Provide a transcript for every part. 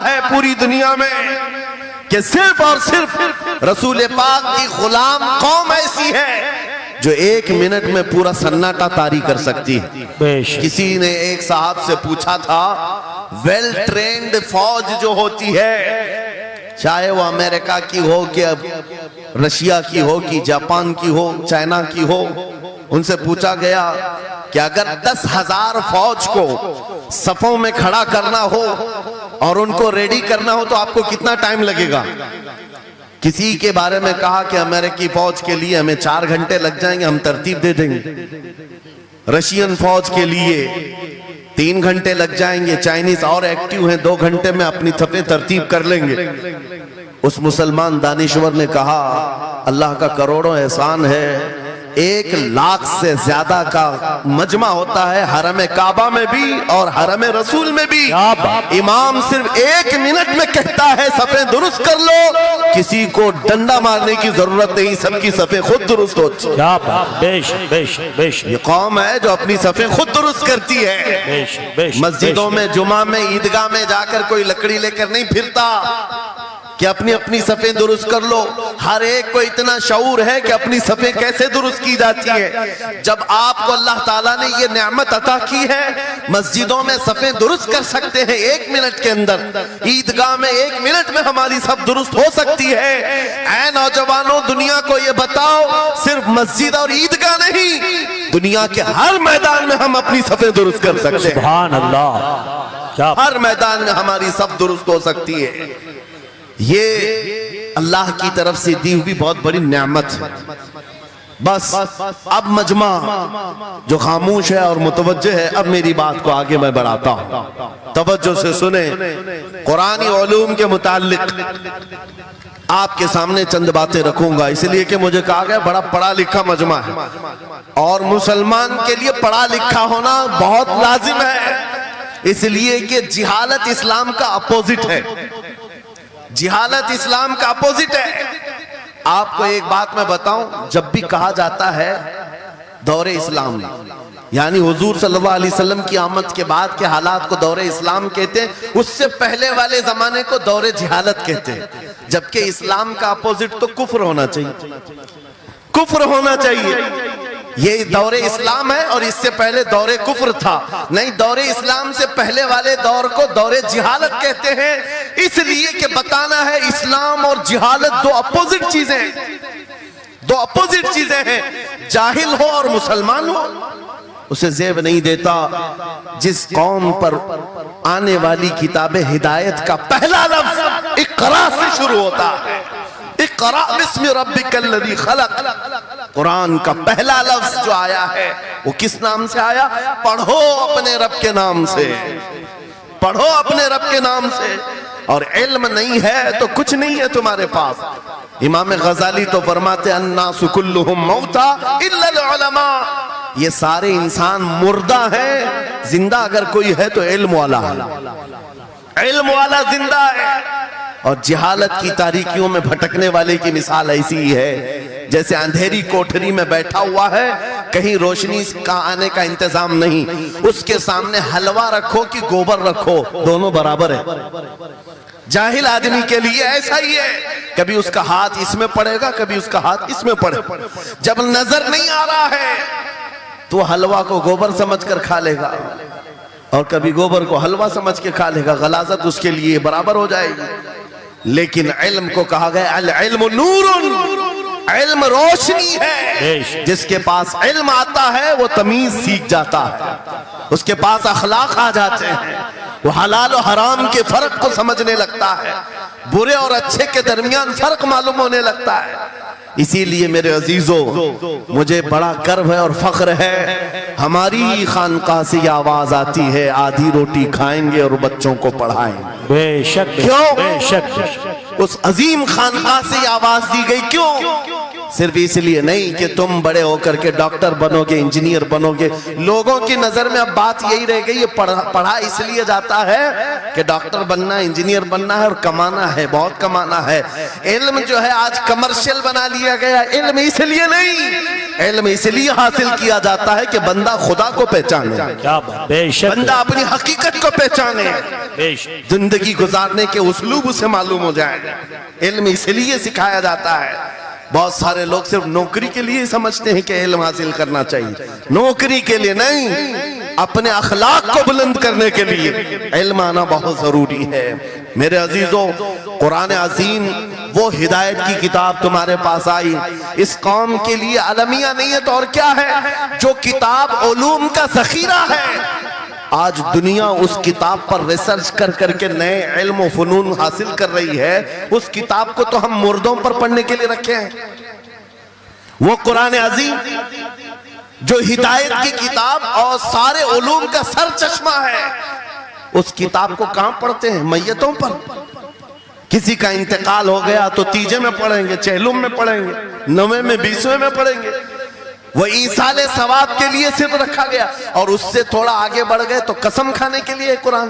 ہے پوری دنیا میں کہ صرف اور صرف رسول پاک کی غلام قوم ایسی ہے جو 1 منٹ میں پورا سناٹا طاری کر سکتی ہے۔ کسی نے ایک صاحب سے پوچھا تھا ویل ٹرینڈ فوج جو ہوتی ہے، چاہے وہ امریکہ کی ہو کہ رشیا کی ہو کہ جاپان کی ہو چائنا کی ہو، ان سے پوچھا گیا کہ اگر 10,000 فوج کو صفوں میں کھڑا کرنا ہو اور ان کو ریڈی کرنا ہو تو آپ کو کتنا ٹائم لگے گا؟ کسی کے بارے میں کہا کہ امریکی فوج کے لیے ہمیں 4 گھنٹے لگ جائیں گے، ہم ترتیب دے دیں گے۔ رشین فوج کے لیے 3 گھنٹے لگ جائیں گے، چائنیز اور ایکٹیو ہیں، 2 گھنٹے میں اپنی صفیں ترتیب کر لیں گے۔ اس مسلمان دانشور نے کہا اللہ کا کروڑوں احسان ہے، 1 لاکھ سے زیادہ کا مجمع ہوتا ہے حرم کعبہ میں بھی اور حرم رسول میں بھی، امام صرف 1 منٹ میں کہتا ہے صفیں درست کر لو، کسی کو ڈنڈا مارنے کی ضرورت نہیں، سب کی صفیں خود درست ہوتی ہیں۔ یہ قوم ہے جو اپنی صفیں خود درست کرتی ہے۔ مسجدوں میں جمعہ میں عیدگاہ میں جا کر کوئی لکڑی لے کر نہیں پھرتا کہ اپنی صفیں درست کر لو۔ ہر ایک کو اتنا شعور ہے کہ اپنی صفیں کیسے درست کی جاتی ہے۔ جب آپ کو اللہ تعالیٰ نے یہ نعمت عطا کی ہے، مسجدوں میں صفیں درست کر سکتے ہیں 1 منٹ کے اندر، عیدگاہ میں 1 منٹ میں ہماری صف درست ہو سکتی ہے۔ اے نوجوانوں، دنیا کو یہ بتاؤ صرف مسجد اور عیدگاہ نہیں، دنیا کے ہر میدان میں ہم اپنی صفیں درست کر سکتے ہیں۔ سبحان اللہ، ہر میدان میں ہماری صف درست ہو سکتی ہے۔ یہ اللہ کی طرف سے دی ہوئی بہت بڑی نعمت ہے۔ بس اب مجمع جو خاموش ہے اور متوجہ ہے، اب میری بات کو آگے میں بڑھاتا ہوں، توجہ سے سنیں۔ قرآنی علوم کے متعلق آپ کے سامنے چند باتیں رکھوں گا، اس لیے کہ مجھے کہا گیا بڑا پڑھا لکھا مجمع ہے اور مسلمان کے لیے پڑھا لکھا ہونا بہت لازم ہے، اس لیے کہ جہالت اسلام کا اپوزٹ ہے۔ جہالت اسلام کا اپوزٹ ہے۔ آپ کو ایک بات میں بتاؤں، جب بھی کہا جاتا ہے دور اسلام، یعنی حضور صلی اللہ علیہ وسلم کی آمد کے بعد کے حالات کو دور اسلام کہتے ہیں، اس سے پہلے والے زمانے کو دور جہالت کہتے ہیں، جبکہ اسلام کا اپوزٹ تو کفر ہونا چاہیے، کفر ہونا چاہیے۔ یہ دور اسلام ہے اور اس سے پہلے دور کفر تھا، نہیں، دور اسلام سے پہلے والے دور کو دور جہالت کہتے ہیں، اس لیے کہ بتانا ہے اسلام اور جہالت دو اپوزٹ چیزیں ہیں، دو اپوزٹ چیزیں ہیں۔ جاہل ہو اور مسلمان ہو اسے زیب نہیں دیتا۔ جس قوم پر آنے والی کتاب ہدایت کا پہلا لفظ اقرا سے شروع ہوتا ہے، اقرا بسم ربک الذی خلق، قرآن کا پہلا لفظ جو آیا ہے وہ کس نام سے آیا؟ پڑھو اپنے رب کے نام سے، پڑھو اپنے رب کے نام سے۔ اور علم نہیں ہے تو کچھ نہیں ہے تمہارے پاس۔ امام غزالی تو فرماتے الناس کلہم موتا الا العلماء، یہ سارے انسان مردہ ہیں، زندہ اگر کوئی ہے تو علم والا ہے، علم والا زندہ ہے۔ اور جہالت کی تاریکیوں میں بھٹکنے والے کی مثال ایسی ہی ہے جیسے اندھیری کوٹھری میں بیٹھا ہوا ہے، کہیں روشنی کا آنے کا انتظام نہیں، اس کے سامنے حلوہ رکھو کہ گوبر رکھو، دونوں برابر ہے۔ جاہل آدمی کے لیے ایسا ہی ہے، کبھی اس کا ہاتھ اس میں پڑے گا، کبھی اس کا ہاتھ اس میں پڑے گا۔ جب نظر نہیں آ رہا ہے تو حلوہ کو گوبر سمجھ کر کھا لے گا اور کبھی گوبر کو حلوہ سمجھ کے کھا لے گا، غلاظت اس کے لیے برابر ہو جائے گی۔ لیکن علم کو کہا گیا العلم نور، علم روشنی ہے، جس کے پاس علم آتا ہے وہ تمیز سیکھ جاتا ہے، اس کے پاس اخلاق آ جاتے ہیں، وہ حلال و حرام کے فرق کو سمجھنے لگتا ہے، برے اور اچھے کے درمیان فرق معلوم ہونے لگتا ہے۔ اسی لیے میرے عزیزو، مجھے بڑا گرو ہے اور فخر ہے، ہماری ہی خانقاہ سے یہ آواز آتی ہے آدھی روٹی کھائیں گے اور بچوں کو پڑھائیں گے۔ بے شک، کیوں؟ بے شک، اس عظیم خانقاہ سے یہ آواز دی گئی، کیوں؟ صرف اس لیے نہیں کہ تم بڑے ہو کر کے ڈاکٹر بنو گے، انجینئر بنو گے. لوگوں کی نظر میں اب بات یہی رہ گئی، پڑھا اس لیے جاتا ہے کہ ڈاکٹر بننا ہے، انجینئر بننا ہے اور کمانا ہے، بہت کمانا ہے. علم جو ہے آج کمرشل بنا لیا گیا. علم اس لیے نہیں، علم اس لیے حاصل کیا جاتا ہے کہ بندہ خدا کو پہچانے، کیا بات، بے شک بندہ اپنی حقیقت کو پہچانے، بے شک. زندگی گزارنے کے اسلوب اسے معلوم ہو جائے. علم اس لیے سکھایا جاتا ہے. بہت سارے لوگ صرف نوکری کے لیے سمجھتے ہیں کہ علم حاصل کرنا چاہیے. نوکری کے لیے نہیں، اپنے اخلاق کو بلند کرنے کے لیے علم آنا بہت ضروری ہے. میرے عزیزوں، قرآن عظیم وہ ہدایت کی کتاب تمہارے پاس آئی، اس قوم کے لیے المیہ نہیں ہے تو اور کیا ہے، جو کتاب علوم کا ذخیرہ ہے. آج دنیا اس کتاب پر ریسرچ کر کر کے نئے علم و فنون حاصل کر رہی ہے. اس کتاب کو تو ہم مردوں پر پڑھنے کے لیے رکھے ہیں. وہ قرآن عظیم جو ہدایت کی کتاب اور سارے علوم کا سر چشمہ ہے، اس کتاب کو کہاں پڑھتے ہیں؟ میتوں پر. کسی کا انتقال ہو گیا تو تیجے میں پڑھیں گے، چہلم میں پڑھیں گے، نویں میں، 20ویں میں پڑھیں گے. وہ ایصال ثواب کے لیے صرف رکھا گیا. اور اس سے تھوڑا آگے بڑھ گئے تو قسم کھانے کے لیے قرآن.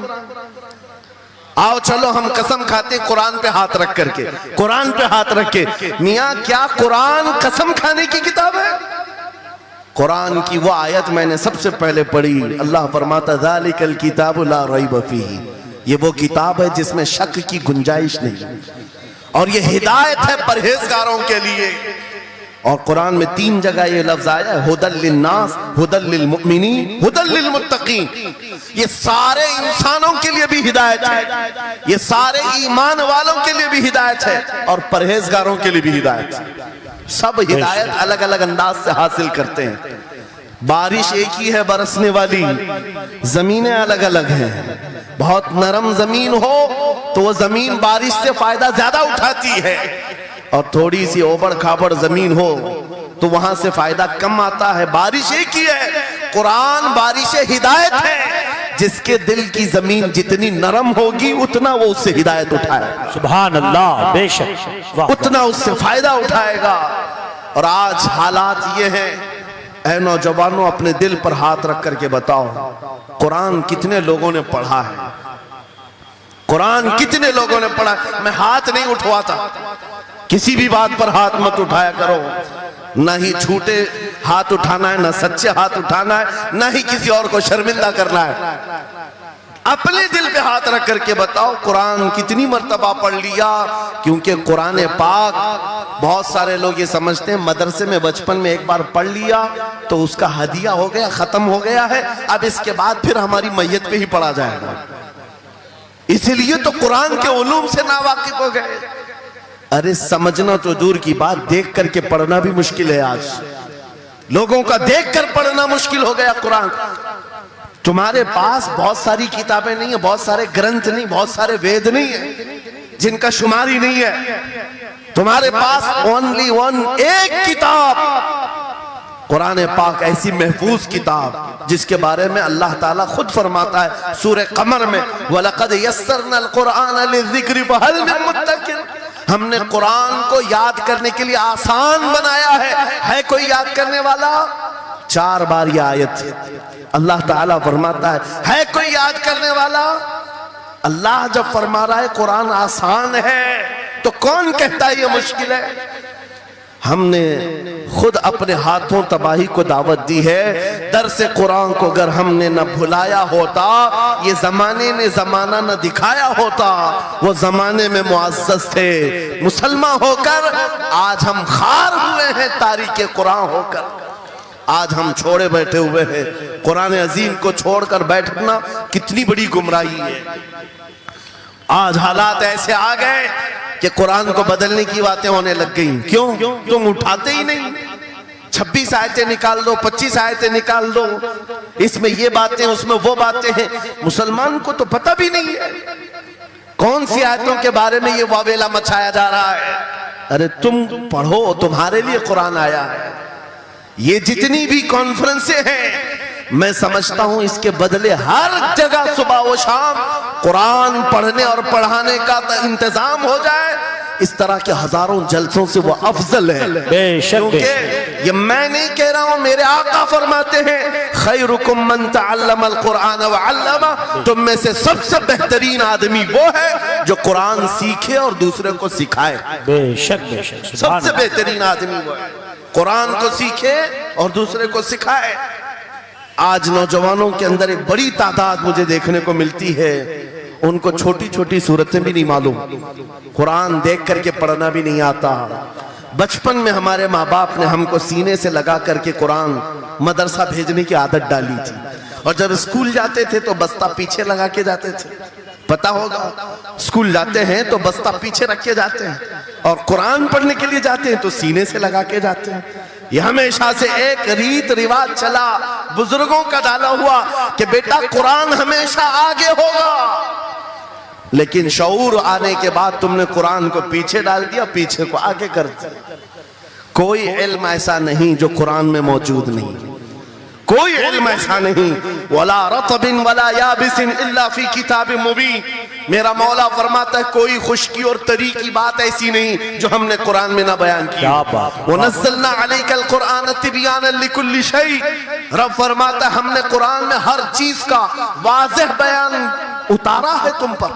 آؤ چلو ہم قسم کھاتے قرآن پہ ہاتھ رکھ کر کے، قرآن پہ ہاتھ رکھ کے. میاں کیا قرآن قسم کھانے کی کتاب ہے؟ قرآن کی وہ آیت میں نے سب سے پہلے پڑھی، اللہ فرماتا ذالک الکتاب لا ریب فیہ، یہ وہ کتاب ہے جس میں شک کی گنجائش نہیں، اور یہ ہدایت ہے پرہیزگاروں کے لیے. اور قرآن میں 3 جگہ یہ لفظ آیا ہے، ھدی للناس، ھدی للمؤمنین، ھدی للمتقین. یہ سارے انسانوں کے لیے بھی ہدایت ہے، یہ سارے ایمان والوں کے لیے بھی ہدایت ہے، اور پرہیزگاروں کے لیے بھی ہدایت ہے. سب ہدایت الگ الگ انداز سے حاصل کرتے ہیں. بارش ایک ہی ہے برسنے والی، زمینیں الگ الگ ہیں. بہت نرم زمین ہو تو وہ زمین بارش سے فائدہ زیادہ اٹھاتی ہے، اور تھوڑی سی اوبڑ کھابڑ زمین ہو تو وہاں سے فائدہ کم آتا ہے. بارش ایک ہی ہے. قرآن بارش ہدایت ہے. جس کے دل کی زمین جتنی نرم ہوگی اتنا وہ اس سے ہدایت اٹھائے گا، سبحان اللہ، بے شک، واہ. اتنا اس سے فائدہ اٹھائے گا. اور آج حالات یہ ہیں، اے نوجوانوں اپنے دل پر ہاتھ رکھ کر کے بتاؤ، قرآن کتنے لوگوں نے پڑھا ہے؟ قرآن کتنے لوگوں نے پڑھا؟ میں ہاتھ نہیں اٹھواتا، کسی بھی بات پر ہاتھ مت اٹھایا کرو. نہ ہی چھوٹے ہاتھ اٹھانا ہے، نہ سچے ہاتھ اٹھانا ہے، نہ ہی کسی اور کو شرمندہ کرنا ہے. اپنے دل پہ ہاتھ رکھ کر کے بتاؤ قرآن کتنی مرتبہ پڑھ لیا. کیونکہ قرآن پاک بہت سارے لوگ یہ سمجھتے ہیں مدرسے میں بچپن میں ایک بار پڑھ لیا تو اس کا ہدیہ ہو گیا، ختم ہو گیا ہے، اب اس کے بعد پھر ہماری میت پہ ہی پڑھا جائے گا. اسی لیے تو قرآن کے علوم سے ناواقف ہو گئے. ارے سمجھنا تو دور کی بات، دیکھ کر کے پڑھنا بھی مشکل ہے. آج لوگوں کا دیکھ کر پڑھنا مشکل ہو گیا. قرآن تمہارے پاس بہت ساری کتابیں نہیں ہیں، بہت سارے گرنتھ نہیں، بہت سارے وید نہیں ہیں جن کا شمار ہی نہیں ہے. تمہارے پاس اونلی ون، ایک کتاب قرآن پاک، ایسی محفوظ کتاب جس کے بارے میں اللہ تعالیٰ خود فرماتا ہے سورہ قمر میں وَلَقَدْ يَسَّرْنَا الْقُرْآنَ لِلذِّكْرِ فَهَلْ مِن مُدَّكِرٍ. ہم نے قرآن کو یاد کرنے کے لیے آسان بنایا ہے کوئی یاد کرنے والا؟ 4 بار یہ آیت اللہ تعالیٰ فرماتا ہے کوئی یاد کرنے والا؟ اللہ جب فرما رہا ہے قرآن آسان ہے تو کون کہتا ہے یہ مشکل ہے؟ ہم نے خود اپنے ہاتھوں تباہی کو دعوت دی ہے. درس قرآن کو اگر ہم نے نہ بھلایا ہوتا، یہ زمانے نے زمانہ نہ دکھایا ہوتا. وہ زمانے میں معزز تھے مسلمان ہو کر، آج ہم خار ہوئے ہیں تاریخ قرآن ہو کر. آج ہم چھوڑے بیٹھے ہوئے ہیں. قرآن عظیم کو چھوڑ کر بیٹھنا کتنی بڑی گمراہی ہے. آج حالات ایسے آ گئے کہ قرآن کو بدلنے کی باتیں ہونے لگ گئیں. کیوں؟ تم اٹھاتے ہی نہیں. 26 آیتیں نکال دو، 25 آیتیں نکال دو، اس میں یہ باتیں اس میں وہ باتیں ہیں. مسلمان کو تو پتہ بھی نہیں ہے کون سی آیتوں کے بارے میں یہ واویلا مچایا جا رہا ہے. ارے تم پڑھو، تمہارے لیے قرآن آیا ہے. یہ جتنی بھی کانفرنسیں ہیں میں سمجھتا ہوں اس کے بدلے ہر جگہ صبح و شام قرآن پڑھنے اور پڑھانے کا انتظام ہو جائے. اس طرح کے ہزاروں جلسوں سے وہ افضل ہے. بے شک بے شک. کیونکہ یہ میں نہیں کہہ رہا ہوں، میرے آقا فرماتے ہیں خیرکم من تعلم القرآن وعلمہ، تم میں سے سب سے بہترین آدمی وہ ہے جو قرآن سیکھے اور دوسرے کو سکھائے. بے شک بے شک. سب سبحان سے بہترین آدمی وہ ہے قرآن کو سیکھے اور دوسرے کو سکھائے. آج نوجوانوں کے اندر ایک بڑی تعداد مجھے دیکھنے کو ملتی ہے، ان کو چھوٹی چھوٹی صورتیں بھی نہیں معلوم، قرآن دیکھ کر کے پڑھنا بھی نہیں آتا. بچپن میں ہمارے ماں باپ نے ہم کو سینے سے لگا کر کے قرآن مدرسہ بھیجنے کی عادت ڈالی تھی، اور جب اسکول جاتے تھے تو بستہ پیچھے لگا کے جاتے تھے. پتا ہوگا اسکول جاتے ہیں تو بستہ پیچھے رکھ کے جاتے ہیں، اور قرآن پڑھنے کے لیے جاتے ہیں تو سینے سے لگا کے جاتے ہیں. یہ ہمیشہ سے ایک ریت رواج چلا، بزرگوں کا ڈالا ہوا کہ بیٹا قرآن ہمیشہ آگے ہوگا. لیکن شعور آنے کے بعد تم نے قرآن کو پیچھے ڈال دیا، پیچھے کو آگے کر دیا. کوئی علم ایسا نہیں جو قرآن میں موجود نہیں، کوئی علم ایسا نہیں. وَلَا رَطْبٍ وَلَا يَابِسٍ إِلَّا فِي كِتَابٍ مُبِينٍ. میرا مولا فرماتا ہے کوئی خشکی اور تری کی بات ایسی نہیں جو ہم نے قرآن میں نہ بیان کی. کیا بات. وَنَزَّلْنَا عَلَيْكَ الْقُرْآنَ تِبْيَانًا لِكُلِّ شَيْءٍ. رب فرماتا ہے ہم نے قرآن میں ہر چیز کا واضح بیان اتارا ہے تم پر.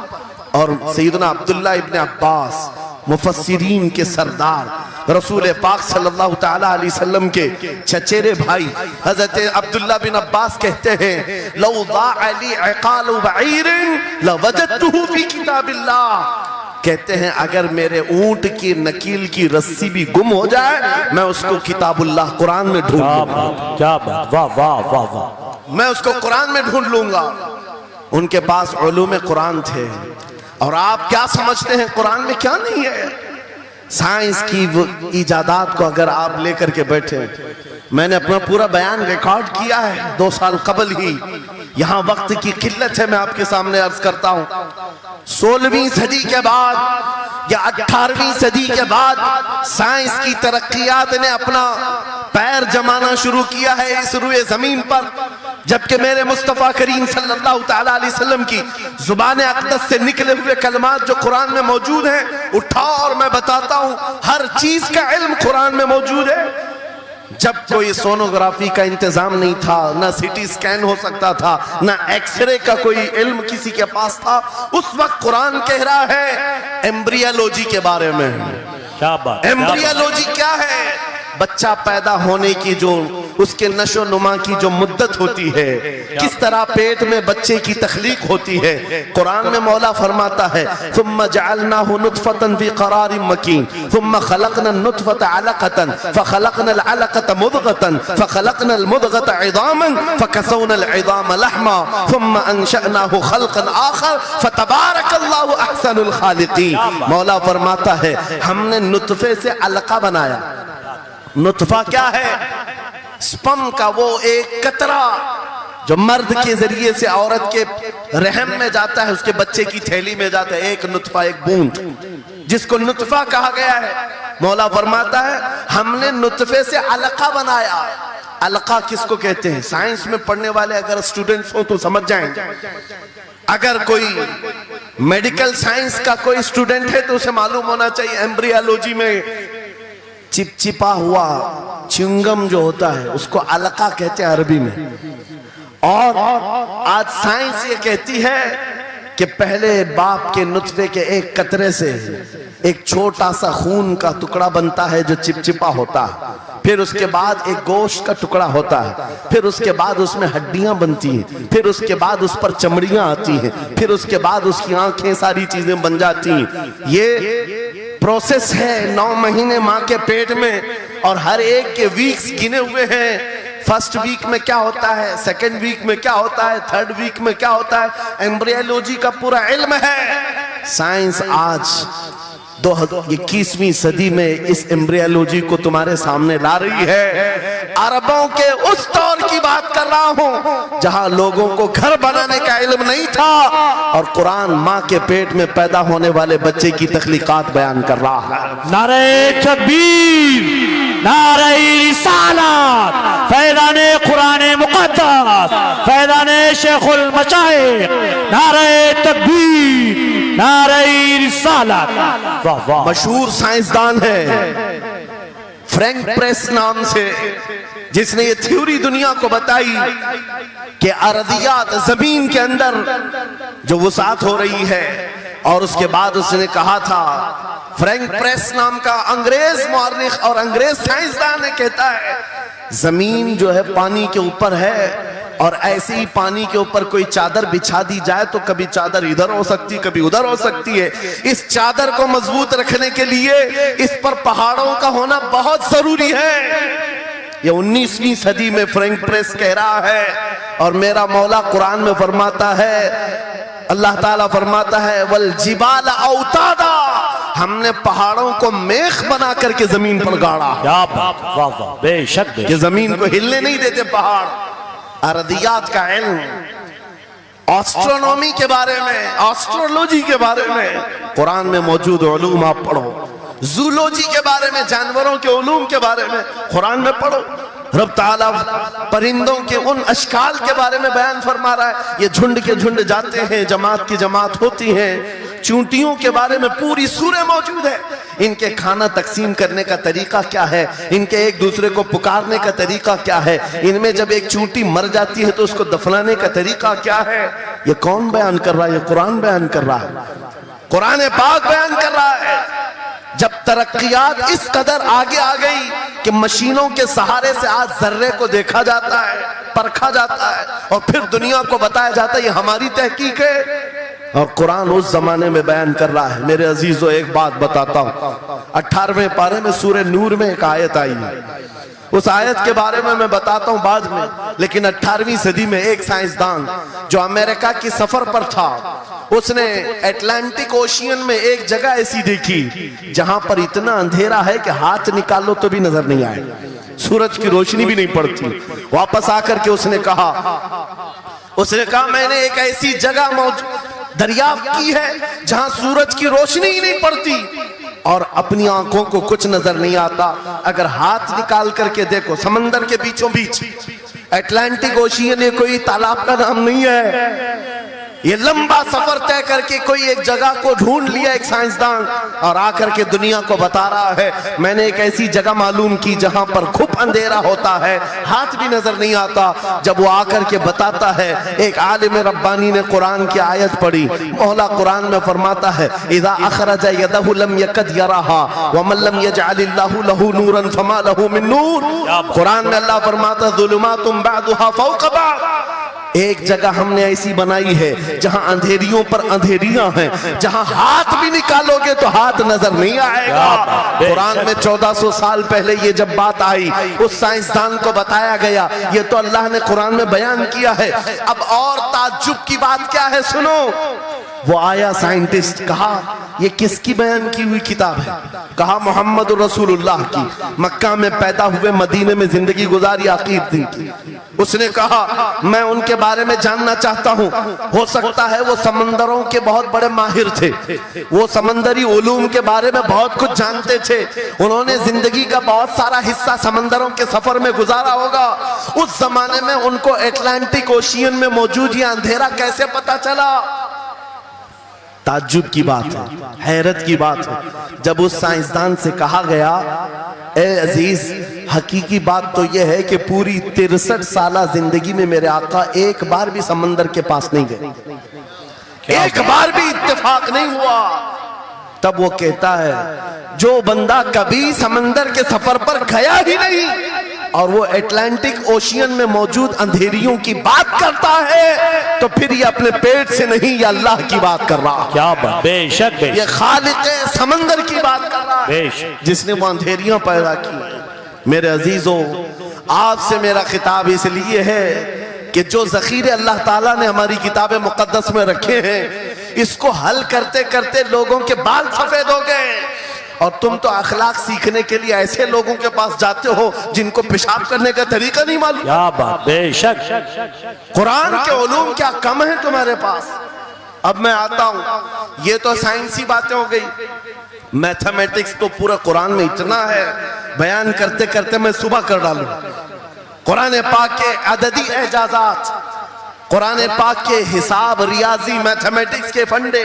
اور سیدنا عبداللہ ابن عباس مفسرین کے سردار، رسول پاک صلی اللہ تعالیٰ علیہ وسلم کے چچیرے بھائی حضرت عبداللہ بن عباس کہتے ہیں لو ضاع لی عقال بعیر لوجدته فی کتاب اللہ. کہتے ہیں اگر میرے اونٹ کی نکیل کی رسی بھی گم ہو جائے میں اس کو کتاب اللہ قرآن میں ڈھونڈ کیا لوں گا. بات کیا بات. واہ واہ واہ واہ. میں اس کو قرآن میں ڈھونڈ لوں گا. ان کے پاس علوم قرآن تھے. اور آپ کیا سمجھتے ہیں قرآن میں کیا نہیں ہے؟ سائنس کی وہ ایجادات کو اگر آپ لے کر کے بیٹھے، میں نے اپنا پورا بیان ریکارڈ کیا ہے 2 سال قبل ہی. یہاں وقت کی قلت ہے، میں آپ کے سامنے عرض کرتا ہوں 16ویں صدی کے بعد یا 18ویں صدی کے بعد سائنس کی ترقیات نے اپنا پیر جمانا شروع کیا ہے اس روئے زمین پر. جبکہ میرے مصطفیٰ کریم صلی اللہ تعالیٰ علیہ وسلم کی زبان اقدس سے نکلے ہوئے کلمات جو قرآن میں موجود ہیں اٹھاؤ اور میں بتاتا ہوں ہر چیز کا علم قرآن میں موجود ہے. جب کوئی سونوگرافی کا انتظام نہیں تھا، نہ سی ٹی سکین ہو سکتا تھا، نہ ایکس رے کا کوئی علم کسی کے پاس تھا، اس وقت قرآن کہہ رہا ہے ایمبریالوجی کے بارے میں. کیا بات. ایمبریالوجی کیا ہے؟ بچہ پیدا ہونے کی جو اس کے نشو نما کی جو مدت ہوتی ہے، کس طرح پیٹ میں بچے کی تخلیق ہوتی ہے. قرآن میں مولا فرماتا ہے ثم جعلناه نطفة في قرار مكين ثم خلقنا النطفة علقة فخلقنا العلقة مضغة فخلقنا المضغة عظاما فكسونا العظام لحما ثم انشأناه خلقا آخر فتبارك الله احسن الخالقين. مولا فرماتا ہے ہم نے نطفے سے علقہ بنایا. نطفہ کیا ہے؟ سپم کا وہ ایک قطرہ جو مرد کے ذریعے سے عورت کے رحم میں جاتا ہے، اس کے بچے کی تھیلی میں جاتا ہے، ایک نطفہ، ایک بوند، جس کو نطفہ کہا گیا ہے. مولا فرماتا ہے ہم نے نطفے سے علقہ بنایا. علقہ کس کو کہتے ہیں؟ سائنس میں پڑھنے والے اگر اسٹوڈنٹس ہوں تو سمجھ جائیں. اگر کوئی میڈیکل سائنس کا کوئی اسٹوڈنٹ ہے تو اسے معلوم ہونا چاہیے ایمبریالوجی میں چپچپا ہوا چنگم جو ہوتا ہے اس کو علقہ کہتے ہیں عربی میں. اور آج سائنس یہ کہتی ہے کہ پہلے باپ کے نطفے کے ایک قطرے سے ایک چھوٹا سا خون کا ٹکڑا بنتا ہے جو چپچپا ہوتا ہے، پھر اس کے بعد ایک گوشت کا ٹکڑا ہوتا ہے، پھر اس کے بعد اس میں ہڈیاں بنتی ہیں، پھر اس کے بعد اس پر چمڑیاں آتی ہیں، پھر اس کے بعد اس کی آنکھیں ساری چیزیں بن جاتی ہیں. یہ پروسیس ہے 9 مہینے ماں کے پیٹ میں، اور ہر ایک کے ویکس گنے ہوئے ہیں. فرسٹ ویک میں کیا ہوتا ہے، سیکنڈ ویک میں کیا ہوتا ہے، تھرڈ ویک میں کیا ہوتا ہے. ایمبریالوجی کا پورا علم ہے. سائنس آج 21ویں صدی میں اس ایمبریالوجی کو تمہارے سامنے لا رہی ہے. عربوں کے اس دور کی بات کر رہا ہوں جہاں لوگوں کو گھر بنانے کا علم نہیں تھا، اور قرآن ماں کے پیٹ میں پیدا ہونے والے بچے کی تخلیقات بیان کر رہا ہے. نعرہ تکبیر، نعرہ رسالت، فیضان قرآن مقدس، فیضان شیخ المشائخ، نعرہ تکبیر. نعرہ رسالت واہ واہ مشہور سائنسدان ہے فرینک پریس نام سے، جس نے یہ تھیوری دنیا کو بتائی کہ ارضیات زمین کے اندر جو وسعت ہو رہی ہے، اور اس کے بعد اس نے کہا تھا، فرینک پریس نام کا انگریز مورخ اور انگریز سائنسدان نے کہتا ہے زمین جو ہے پانی کے اوپر ہے، اور ایسے ہی پانی کے اوپر کوئی چادر بچھا دی جائے تو کبھی چادر ادھر ہو سکتی کبھی ادھر ہو سکتی ہے۔ اس چادر کو مضبوط رکھنے کے لیے اس پر پہاڑوں کا ہونا بہت ضروری ہے۔ یہ 19ویں صدی میں فرینک پریس کہہ رہا ہے، اور میرا مولا قرآن میں فرماتا ہے، اللہ تعالیٰ فرماتا ہے وَالْجِبَالَ أَوْتَادًا، ہم نے پہاڑوں کو میخ بنا کر کے زمین پر گاڑا، کیا بات، واہ واہ، بے شک بے کہ شک، زمین کو ہلنے نہیں دیتے پہاڑ۔ ارضیات کا علم، آسٹرونومی کے بارے میں، آسٹرولوجی کے بارے میں قرآن میں موجود علوم آپ پڑھو، زولوجی کے بارے میں، جانوروں کے علوم کے بارے میں قرآن میں پڑھو۔ رب تعالیٰ پرندوں کے ان اشکال کے بارے میں بیان فرما رہا ہے، یہ جھنڈ کے جھنڈ جاتے ہیں، جماعت کی جماعت ہوتی ہیں۔ چونٹیوں کے بارے میں پوری سورہ موجود ہے، ان کے کھانا تقسیم کرنے کا طریقہ کیا ہے، ان کے ایک دوسرے کو پکارنے کا طریقہ کیا ہے، ان میں جب ایک چونٹی مر جاتی ہے تو اس کو دفنانے کا طریقہ کیا ہے۔ یہ کون بیان کر رہا ہے؟ یہ قرآن بیان کر رہا ہے، قرآن پاک بیان کر رہا ہے۔ جب ترقیات اس قدر آگے آ گئی کہ مشینوں کے سہارے سے آج ذرے کو دیکھا جاتا ہے، پرکھا جاتا ہے، اور پھر دنیا کو بتایا جاتا ہے یہ ہماری تحقیق ہے، اور قرآن اس زمانے میں بیان کر رہا ہے۔ میرے عزیزو ایک بات بتاتا ہوں، 18ویں پارے میں سورہ نور میں ایک آیت آئی ہے، اس آیت کے بارے میں بتاتا ہوں بعد میں، لیکن 18ویں صدی میں ایک سائنسدان جو امریکہ کی سفر پر تھا، اس نے اٹلانٹک اوشین میں ایک جگہ ایسی دیکھی جہاں پر اتنا اندھیرا ہے کہ ہاتھ نکالو تو بھی نظر نہیں آئے، سورج کی روشنی بھی نہیں پڑتی۔ واپس آ کر کے اس نے کہا میں نے ایک ایسی جگہ دریافت کی ہے جہاں سورج کی روشنی ہی نہیں پڑتی اور اپنی آنکھوں کو کچھ نظر نہیں آتا، اگر ہاتھ نکال کر کے دیکھو سمندر کے بیچوں بیچ اٹلانٹک اوشین، یہ کوئی تالاب کا نام نہیں ہے، یہ لمبا سفر طے کر کے کوئی ایک جگہ کو ڈھونڈ لیا ایک سائنسدان، اور آ کر کے دنیا کو بتا رہا ہے میں نے ایک ایسی جگہ معلوم کی جہاں پر خوب اندھیرا ہوتا ہے، ہاتھ بھی نظر نہیں آتا۔ جب وہ آ کر کے بتاتا ہے، ایک عالم ربانی نے قرآن کی آیت پڑھی، مولا قرآن میں فرماتا ہے اذا اخرج یدہ لم یکد یراہا ومن لم یجعل اللہ لہ نورا فما لہ من نور۔ قرآن میں اللہ فرماتا ظلمات بعضها فوق بعض، ایک جگہ ہم نے ایسی بنائی ہے جہاں اندھیریوں پر اندھیریاں ہیں، جہاں ہاتھ بھی نکالو گے تو ہاتھ نظر نہیں آئے گا۔ قرآن میں 1400 سال پہلے یہ جب بات آئی، اس سائنسدان کو بتایا گیا، یہ تو اللہ نے قرآن میں بیان کیا ہے۔ اب اور تعجب کی بات کیا ہے سنو، وہ آیا سائنٹسٹ، کہا یہ کس کی بیان کی ہوئی کتاب ہے؟ کہا محمد رسول اللہ کی، مکہ میں پیدا ہوئے، مدینے میں زندگی گزاری، عقید دین کی۔ اس نے کہا میں ان کے بارے میں جاننا چاہتا ہوں، ہو سکتا ہے وہ سمندروں کے بہت بڑے ماہر تھے، وہ سمندری علوم کے بارے میں بہت کچھ جانتے تھے، انہوں نے زندگی کا بہت سارا حصہ سمندروں کے سفر میں گزارا ہوگا، اس زمانے میں ان کو اٹلانٹک اوشین میں موجود یہ اندھیرا کیسے پتا چلا؟ تعجب کی بات ہے، حیرت کی بات ہے۔ جب اس سائنسدان سے کہا گیا اے عزیز، حقیقی بات تو یہ ہے کہ پوری 63 سالہ زندگی میں میرے آقا ایک بار بھی سمندر کے پاس نہیں گئے، ایک بار بھی اتفاق نہیں ہوا۔ تب وہ کہتا ہے جو بندہ کبھی سمندر کے سفر پر گیا ہی نہیں اور وہ اٹلانٹک اوشین میں موجود اندھیریوں کی بات کرتا ہے تو پھر یہ اپنے پیٹ سے نہیں، یہ اللہ کی بات کر رہا ہے۔ کیا بات، بے شک بے یہ شک خالق سمندر کی بات کر رہا ہے، بے شک، جس نے وہ اندھیریاں پیدا کی۔ میرے عزیزوں، آپ سے میرا خطاب اس لیے ہے کہ جو ذخیرے اللہ تعالیٰ نے ہماری کتاب مقدس میں رکھے ہیں، اس کو حل کرتے کرتے لوگوں کے بال سفید ہو گئے، اور تم تو اخلاق سیکھنے کے لیے ایسے لوگوں کے پاس جاتے ہو جن کو پیشاب کرنے کا طریقہ نہیں معلوم۔ کیا بات، بے شک، قرآن کے علوم کیا کم ہیں تمہارے پاس؟ اب میں آتا ہوں، یہ تو سائنسی باتیں ہو گئی، میتھمیٹکس تو پورا قرآن میں اتنا ہے، بیان کرتے کرتے میں صبح کر ڈالوں۔ قرآن پاک کے عددی اعجازات، قرآن پاک کے حساب، ریاضی، میتھمیٹکس کے فنڈے،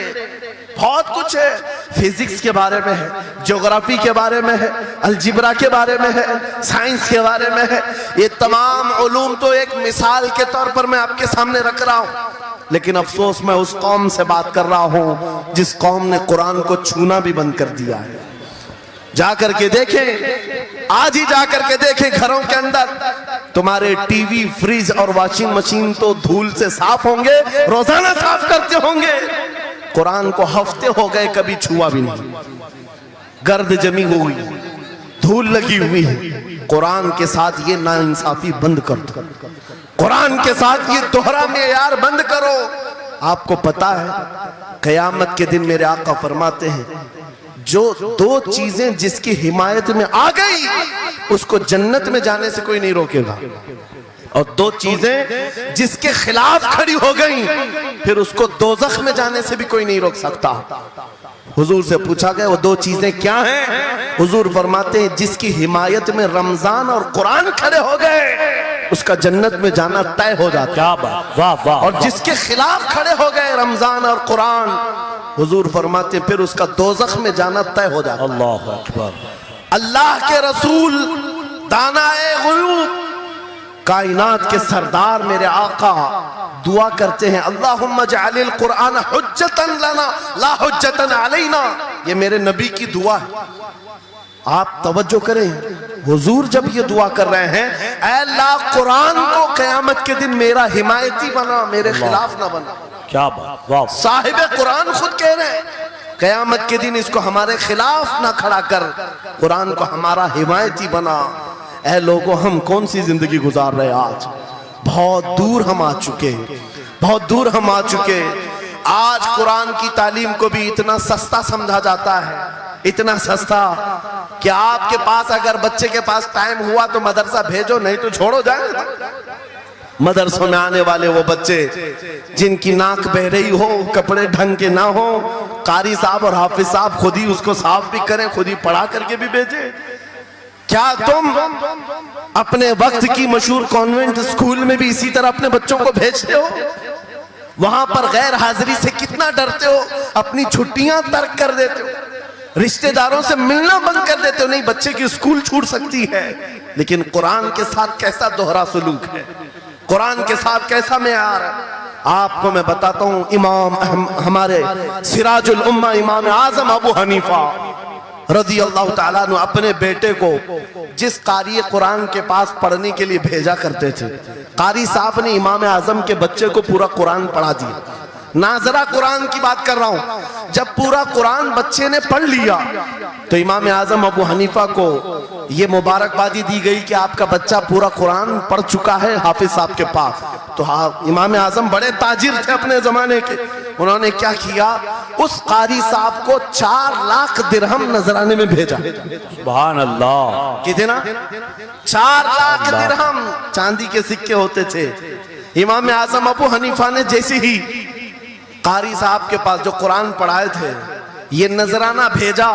بہت کچھ ہے، فزکس کے بارے میں ہے، جغرافی کے بارے میں ہے، الجبرا کے بارے میں ہے، سائنس کے بارے میں ہے. یہ تمام علوم تو ایک مثال کے طور پر میں آپ کے سامنے رکھ رہا ہوں، لیکن افسوس میں اس قوم سے بات کر رہا ہوں جس قوم نے قرآن کو چھونا بھی بند کر دیا ہے. جا کر کے دیکھیں، آج ہی جا کر کے دیکھیں گھروں کے اندر تمہارے ٹی وی، فریج اور واشنگ مشین تو دھول سے صاف ہوں گے، روزانہ صاف کرتے ہوں گے، قرآن کو ہفتے ہو گئے کبھی چھوا بھی نہیں. گرد جمی ہوئی، دھول لگی ہوئی ہے. قرآن کے ساتھ یہ ناانصافی بند کر دو، قرآن کے ساتھ یہ دوہرا معیار بند کرو. آپ کو پتا ہے قیامت کے دن میرے آقا فرماتے ہیں جو دو چیزیں جس کی حمایت میں آ گئی اس کو جنت میں جانے سے کوئی نہیں روکے گا، اور دو چیزیں جس کے خلاف کھڑی ہو گئیں پھر اس کو دوزخ میں جانے سے بھی کوئی نہیں روک سکتا. حضور سے پوچھا گیا وہ دو چیزیں کیا ہیں؟ حضور فرماتے ہیں جس کی حمایت میں رمضان اور قرآن کھڑے ہو گئے اس کا جنت میں جانا طے ہو جاتا. کیا بات، واہ واہ. اور جس کے خلاف کھڑے ہو گئے رمضان اور قرآن، حضور فرماتے ہیں پھر اس کا دوزخ میں جانا طے ہو جاتا. اللہ اکبر. اللہ کے رسول دانائے غیوب کائنات کے سردار میرے آقا دعا کرتے ہیں اللہم اجعل القرآن حجتا لنا لا حجتا علینا. یہ میرے نبی کی دعا ہے. آپ توجہ کریں، حضور جب یہ دعا کر رہے ہیں اے اللہ قرآن کو قیامت کے دن میرا حمایتی بنا، میرے خلاف نہ بنا. کیا بات، واہ. صاحب قرآن خود کہہ رہے ہیں قیامت کے دن اس کو ہمارے خلاف نہ کھڑا کر، قرآن کو ہمارا حمایتی بنا. اے لوگوں ہم کون سی زندگی گزار رہے آج؟ بہت دور ہم آ چکے، بہت دور ہم آ چکے. آج قرآن کی تعلیم کو بھی اتنا سستا سمجھا جاتا ہے، اتنا سستا کہ آپ کے پاس اگر بچے کے پاس ٹائم ہوا تو مدرسہ بھیجو، نہیں تو چھوڑو جائیں. مدرسوں میں آنے والے وہ بچے جن کی ناک بہ رہی ہو، کپڑے ڈھنگ کے نہ ہو، قاری صاحب اور حافظ صاحب خود ہی اس کو صاف بھی کریں، خود ہی پڑھا کر کے بھی بھیجیں. کیا تم اپنے وقت کی مشہور کانوینٹ اسکول میں بھی اسی طرح اپنے بچوں کو بھیجتے ہو؟ وہاں پر غیر حاضری سے کتنا ڈرتے ہو، اپنی چھٹیاں ترک کر دیتے ہو، رشتہ داروں سے ملنا بند کر دیتے ہو. نہیں، بچے کی اسکول چھوٹ سکتی ہے، لیکن قرآن کے ساتھ کیسا دوہرا سلوک ہے، قرآن کے ساتھ کیسا معیار ہے. آپ کو میں بتاتا ہوں امام ہمارے سراج الامہ امام اعظم ابو حنیفہ رضی اللہ تعالیٰ عنہ اپنے بیٹے کو جس قاری قرآن کے پاس پڑھنے کے لیے بھیجا کرتے تھے، قاری صاحب نے امام اعظم کے بچے کو پورا قرآن پڑھا دیا. ناظرہ قرآن کی بات کر رہا ہوں. جب پورا قرآن بچے نے پڑھ لیا تو امام اعظم ابو حنیفہ کو یہ مبارکبادی دی گئی کہ آپ کا بچہ پورا قرآن پڑھ چکا ہے حافظ صاحب کے پاس. تو امام اعظم بڑے تاجر تھے اپنے زمانے کے، انہوں نے کیا کیا، اس قاری صاحب کو 4 لاکھ درہم نذرانے میں بھیجا. سبحان اللہ. کتنا؟ 4 لاکھ درہم چاندی کے سکے ہوتے تھے. امام اعظم ابو حنیفہ نے جیسے ہی قاری صاحب کے پاس جو قرآن پڑھائے تھے یہ نذرانہ بھیجا،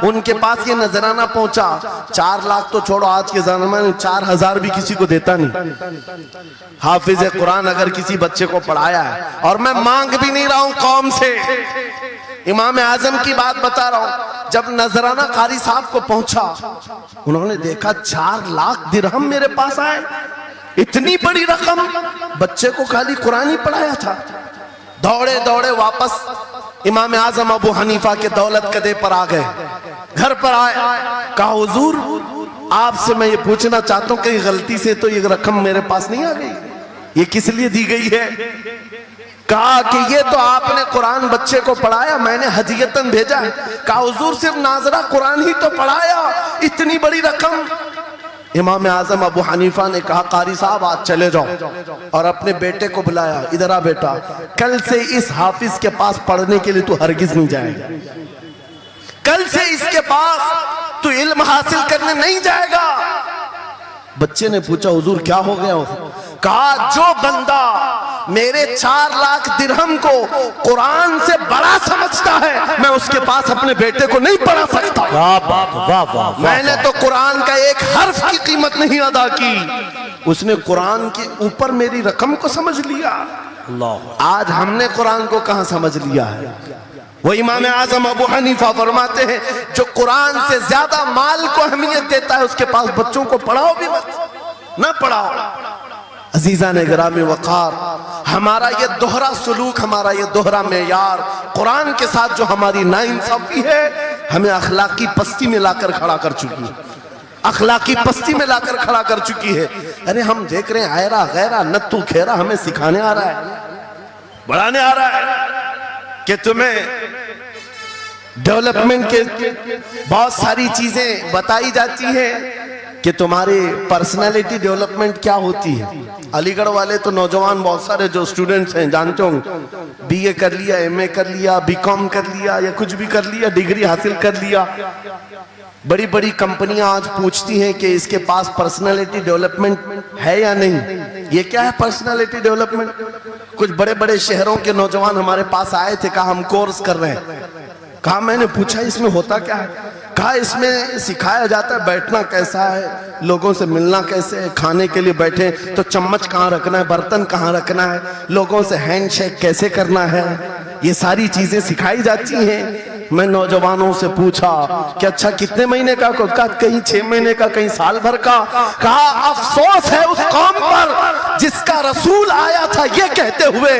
ان کے پاس یہ نذرانہ پہنچا. 4 لاکھ تو چھوڑو، آج کے زمانے میں 4,000 بھی کسی کو دیتا نہیں. حافظ قرآن اگر کسی بچے کو پڑھایا ہے، اور میں مانگ بھی نہیں رہا ہوں قوم سے، امام اعظم کی بات بتا رہا ہوں. جب نذرانہ قاری صاحب کو پہنچا انہوں نے دیکھا 4 لاکھ درہم میرے پاس آئے، اتنی بڑی رقم، بچے کو خالی قرآن ہی پڑھایا تھا. دوڑے دوڑے واپس امام اعظم ابو حنیفہ کے دولت قدے پر آ گئے. گھر پر آئے، کہا حضور آپ سے میں یہ پوچھنا چاہتا ہوں کہ غلطی سے تو یہ رقم میرے پاس نہیں آ گئی، یہ کس لیے دی گئی ہے؟ کہا کہ یہ تو آپ نے قرآن بچے کو پڑھایا، میں نے ہدیتاً بھیجا ہے. کہا حضور صرف ناظرہ قرآن ہی تو پڑھایا، اتنی بڑی رقم. امام اعظم ابو حنیفہ نے کہا قاری صاحب آج چلے جاؤ، اور اپنے بیٹے کو بلایا، ادھر آ بیٹا، کل سے اس حافظ کے پاس پڑھنے کے لیے تو ہرگز نہیں جائے گا، کل سے اس کے پاس تو علم حاصل کرنے نہیں جائے گا. بچے نے پوچھا حضور کیا ہو گیا؟ کہا جو بندہ میرے 4 لاکھ درہم کو قرآن سے بڑا سمجھتا ہے میں اس کے پاس اپنے بیٹے کو نہیں پڑھا سکتا. میں نے تو قرآن کا ایک حرف کی قیمت نہیں ادا کی، اس نے قرآن کے اوپر میری رقم کو سمجھ لیا. آج ہم نے قرآن کو کہاں سمجھ لیا ہے؟ وہ امام اعظم ابو حنیفہ فرماتے ہیں جو قرآن سے زیادہ مال کو اہمیت دیتا ہے اس کے پاس بچوں کو پڑھاؤ بھی مت، نہ پڑھاؤ۔ عزیزان گرامی وقار، ہمارا یہ دوہرا سلوک، ہمارا یہ دوہرا معیار قرآن کے ساتھ جو ہماری ناانصافی ہے ہمیں اخلاقی پستی میں لا کر کھڑا کر چکی ہے، اخلاقی پستی میں لا کر کھڑا کر چکی ہے۔ ارے ہم دیکھ رہے ہیں غیرہ غیرہ نتو کھیرہ ہمیں سکھانے آ رہا ہے، بڑھانے آ رہا ہے کہ تمہیں ڈیولپمنٹ کے بہت ساری چیزیں بتائی جاتی ہیں کہ تمہاری پرسنالٹی ڈیولپمنٹ کیا ہوتی ہے۔ علی گڑھ والے تو نوجوان بہت سارے جو اسٹوڈنٹس ہیں جانتے ہوں، بی اے کر لیا، ایم اے کر لیا، بی کام کر لیا یا کچھ بھی کر لیا، ڈگری حاصل کر لیا، بڑی بڑی کمپنیاں آج پوچھتی ہیں کہ اس کے پاس پرسنالٹی ڈیولپمنٹ ہے یا نہیں۔ یہ کیا ہے پرسنالٹی ڈیولپمنٹ؟ کچھ بڑے بڑے شہروں کے نوجوان ہمارے پاس آئے تھے، کہا ہم کورس کر رہے ہیں۔ کہا میں نے پوچھا اس میں ہوتا کیا ہے؟ کہا اس میں سکھایا جاتا ہے بیٹھنا کیسا ہے، لوگوں سے ملنا کیسے ہے، کھانے کے لیے بیٹھے تو چمچ کہاں رکھنا ہے، برتن کہاں رکھنا ہے، لوگوں سے ہینڈ شیک کیسے کرنا ہے، یہ ساری چیزیں سکھائی جاتی ہیں۔ میں نوجوانوں سے پوچھا کہ اچھا کتنے مہینے کا؟ کہا کہیں 6 مہینے کا، کہیں سال بھر کا۔ کہا افسوس ہے اس قوم پر جس کا رسول آیا تھا یہ کہتے ہوئے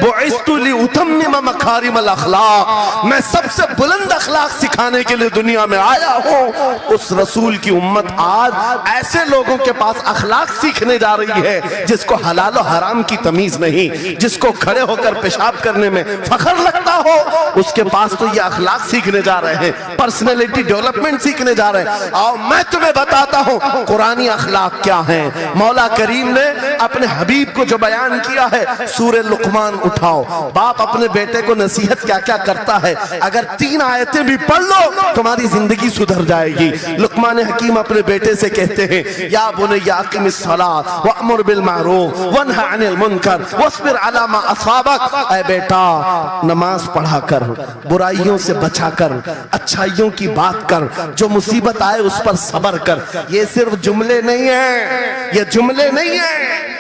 بعثت لأتمم مکارم الاخلاق، میں سب سے بلند اخلاق سکھانے کے لیے دنیا میں آیا ہوں۔ اس رسول کی امت آج ایسے لوگوں کے پاس اخلاق سیکھنے جا رہی ہے جس کو حلال و حرام کی تمیز نہیں، جس کو کھڑے ہو کر پیشاب کرنے میں فخر لگتا ہو، اس کے پاس تو یہ اخلاق سیکھنے جا رہے ہیں، پرسنالٹی ڈیولپمنٹ سیکھنے جا رہے ہیں۔ اور میں تمہیں بتاتا ہوں قرآنی اخلاق کیا ہیں۔ مولا کریم نے اپنے حبیب کو جو بیان کیا ہے، سورہ لقمان اٹھاؤ، باپ اپنے بیٹے کو نصیحت کیا کیا کرتا ہے، اگر 3 آیتیں بھی پڑھ لو تمہاری زندگی سدھر جائے گی۔ لقمان حکیم اپنے بیٹے سے کہتے ہیں یا بنی اقم الصلاۃ وامر بالمعروف وانہ عن المنکر واصبر علی ما اصابک، اے بیٹا نماز پڑھا کر، برائیوں سے بچا کر، اچھائیوں کی بات کر، جو مصیبت آئے اس پر صبر کر۔ یہ صرف جملے نہیں ہیں، یہ جملے نہیں ہیں۔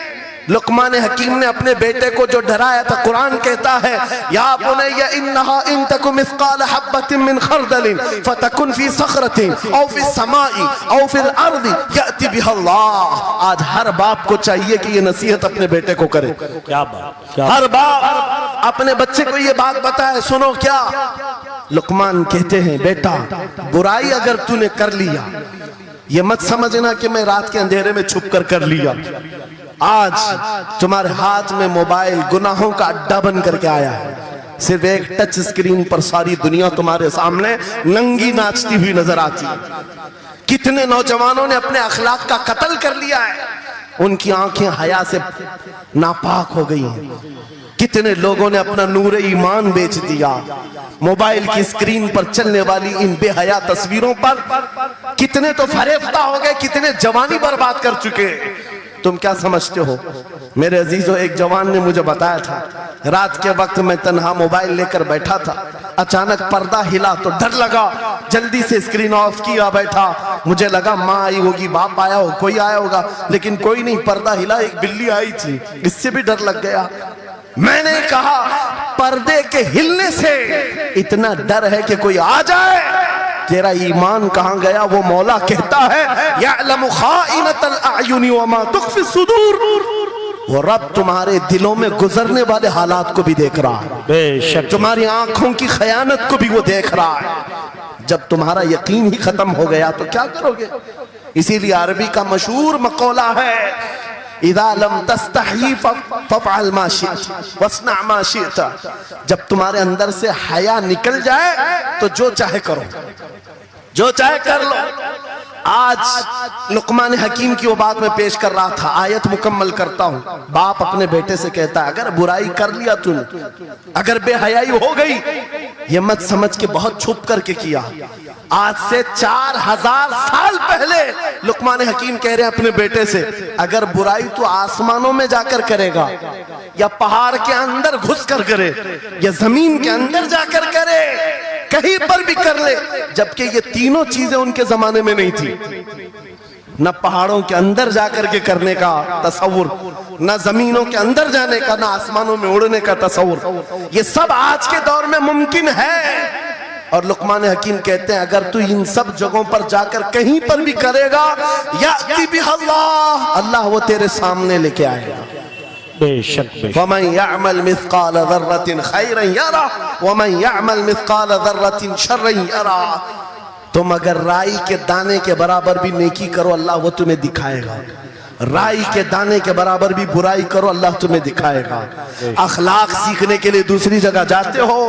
لقمان حکیم نے اپنے بیٹے کو جو ڈرایا تھا، قرآن کہتا ہے یا بنی انہا ان تک مثقال حبۃ من خردل فتکن فی صخرۃ او فی السماء او فی الارض یأتی بها اللہ۔ آج ہر باپ کو چاہیے کہ یہ نصیحت اپنے بیٹے کو کرے، کیا بات، ہر باپ اپنے بچے کو یہ بات بتائے، سنو کیا لقمان کہتے ہیں، بیٹا برائی اگر تو نے کر لیا، یہ مت سمجھنا کہ میں رات کے اندھیرے میں چھپ کر لیا۔ آج تمہارے ہاتھ میں موبائل گناہوں کا اڈا بن کر کے آیا ہے، صرف ایک ٹچ سکرین پر ساری دنیا تمہارے سامنے ننگی ناچتی ہوئی نظر آتی ہے۔ کتنے نوجوانوں نے اپنے اخلاق کا قتل کر لیا ہے، ان کی آنکھیں حیا سے ناپاک ہو گئی ہیں۔ کتنے لوگوں نے اپنا نور ایمان بیچ دیا موبائل کی اسکرین پر چلنے والی ان بے حیا تصویروں پر۔ کتنے تو فریفتہ ہو گئے، کتنے جوانی برباد کر چکے۔ تم کیا سمجھتے ہو؟ میرے عزیزو، ایک جوان نے مجھے بتایا تھا، رات کے وقت میں تنہا موبائل لے کر بیٹھا تھا، اچانک پردہ ہلا تو ڈر لگا، جلدی سے اسکرین آف کیا، بیٹھا، مجھے لگا ماں آئی ہوگی، باپ آیا ہو، کوئی آیا ہوگا، لیکن کوئی نہیں، پردہ ہلا، ایک بلی آئی تھی، اس سے بھی ڈر لگ گیا۔ میں نے کہا پردے کے ہلنے سے اتنا ڈر ہے کہ کوئی آ جائے، تیرا ایمان کہاں گیا؟ وہ مولا کہتا ہے یعلم خائنۃ الاعین وما تخفی الصدور، وہ رب تمہارے دلوں میں گزرنے والے حالات کو بھی دیکھ رہا ہے، بے شک تمہاری آنکھوں کی خیانت کو بھی وہ دیکھ رہا ہے۔ جب تمہارا یقین ہی ختم ہو گیا تو کیا کرو گے؟ اسی لیے عربی کا مشہور مقولہ ہے اذا لم تستحی فافعل ما شئت واصنع ما شئت، جب تمہارے اندر سے حیا نکل جائے تو جو چاہے کرو، جو چاہے کر لو۔ آج لقمان حکیم کی وہ بات میں پیش کر رہا تھا، آیت مکمل کرتا ہوں۔ باپ اپنے بیٹے سے کہتا ہے اگر برائی کر لیا تو نے، اگر بے حیائی ہو گئی، یہ مت سمجھ کے بہت چھپ کر کے کیا۔ آج سے 4000 سال پہلے لقمان حکیم کہہ رہے ہیں اپنے بیٹے سے، اگر برائی تو آسمانوں میں جا کر کرے گا، یا پہاڑ کے اندر گھس کر کرے، یا زمین کے اندر جا کر کرے، کہیں پر بھی کر لے، جبکہ یہ تینوں چیزیں ان کے زمانے میں نہیں تھی۔ نہ پہاڑوں کے اندر جا کر کے کرنے کا تصور، نہ زمینوں کے اندر جانے کا، نہ آسمانوں میں اڑنے کا تصور، یہ سب آج کے دور میں ممکن ہے۔ اور لقمان حکیم کہتے ہیں اگر تو ان سب جگہوں پر جا کر کہیں پر بھی کرے گا، یأتی بہ اللہ، اللہ وہ تیرے سامنے لے کے آئے گا۔ بے شک بے شک۔ وَمَنْ يَعْمَلْ مِثْقَالَ ذَرَّةٍ خَيْرًا يَرَهُ وَمَنْ يَعْمَلْ مِثْقَالَ ذَرَّةٍ شَرًّا يَرَهُ۔ تم اگر رائی کے دانے کے برابر بھی نیکی کرو اللہ وہ تمہیں دکھائے گا، رائی کے دانے کے برابر بھی برائی کرو اللہ تمہیں دکھائے گا۔ اخلاق سیکھنے کے لیے دوسری جگہ جاتے ہو،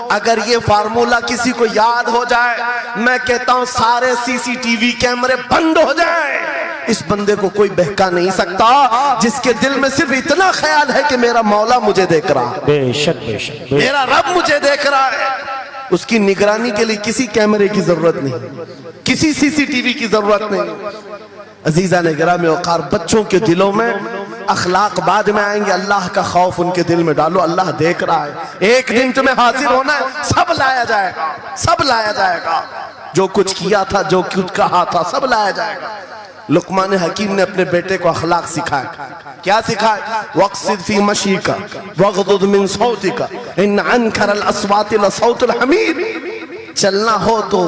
اگر یہ فارمولہ کسی کو یاد ہو جائے، میں کہتا ہوں سارے سی سی ٹی وی کیمرے بند ہو جائیں، اس بندے کو کوئی بہکا نہیں سکتا جس کے دل میں صرف اتنا خیال ہے کہ میرا مولا مجھے دیکھ رہا ہے، بے شک بے شک۔ میرا رب مجھے دیکھ رہا ہے۔ اس کی نگرانی کے لیے کسی کیمرے کی ضرورت نہیں، کسی سی سی ٹی وی کی ضرورت نہیں۔ عزیزان گرامی وقار، بچوں کے دلوں میں اخلاق بعد میں آئیں گے، اللہ کا خوف ان کے دل میں ڈالو، اللہ دیکھ رہا ہے، ایک دن تمہیں حاضر ہونا ہے، سب لایا جائے گا، سب لایا جائے گا، جو کچھ کیا تھا، جو کچھ کہا تھا، سب لایا جائے گا۔ لقمان حکیم نے اپنے بیٹے کو اخلاق سکھایا، کیا سکھایا؟ وَاقْصِدْ فِي مَشِيكَ وَاغْضُضْ مِنْ صَوْتِكَ إِنَّ أَنْكَرَ الْأَصْوَاتِ لَصَوْتُ الْحَمِيرِ۔ چلنا ہو تو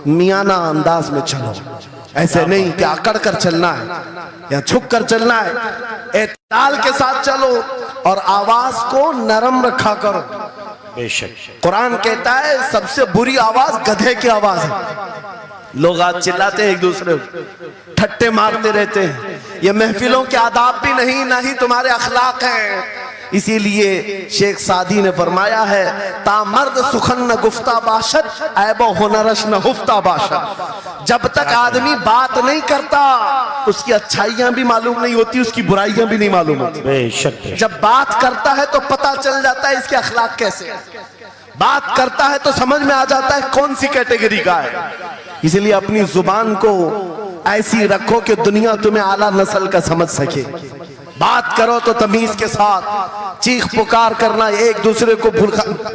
میانہ انداز میں چلو، ایسے نہیں کہ اکڑ کر چلنا ہے یا جھک کر چلنا ہے، اعتدال کے ساتھ چلو اور آواز کو نرم رکھا کرو۔ بے شک۔ قرآن کہتا ہے سب سے بری آواز گدھے کی آواز ہے۔ لوگ آج چلاتے ہیں ایک دوسرے کو، ٹھٹے مارتے رہتے ہیں، یہ محفلوں کے آداب بھی نہیں، نہ ہی تمہارے اخلاق ہیں۔ اسی لیے شیخ سعدی نے فرمایا ہے تا مرد سخن نہ گفتہ باشد عیب و ہنرش نہ ہفتہ باشد۔ جب تک آدمی بات نہیں کرتا اس کی اچھائیاں بھی معلوم نہیں ہوتی، اس کی برائیاں بھی نہیں معلوم ہوتی۔ بے شک۔ جب بات کرتا ہے تو پتہ چل جاتا ہے اس کے اخلاق کیسے ہیں، بات کرتا ہے تو سمجھ میں آ جاتا ہے کون سی کیٹیگری کا ہے۔ اس لیے اپنی زبان کو ایسی رکھو کہ دنیا تمہیں اعلیٰ نسل کا سمجھ سکے۔ بات کرو تو تمیز کے ساتھ، چیخ پکار کرنا، ایک دوسرے کو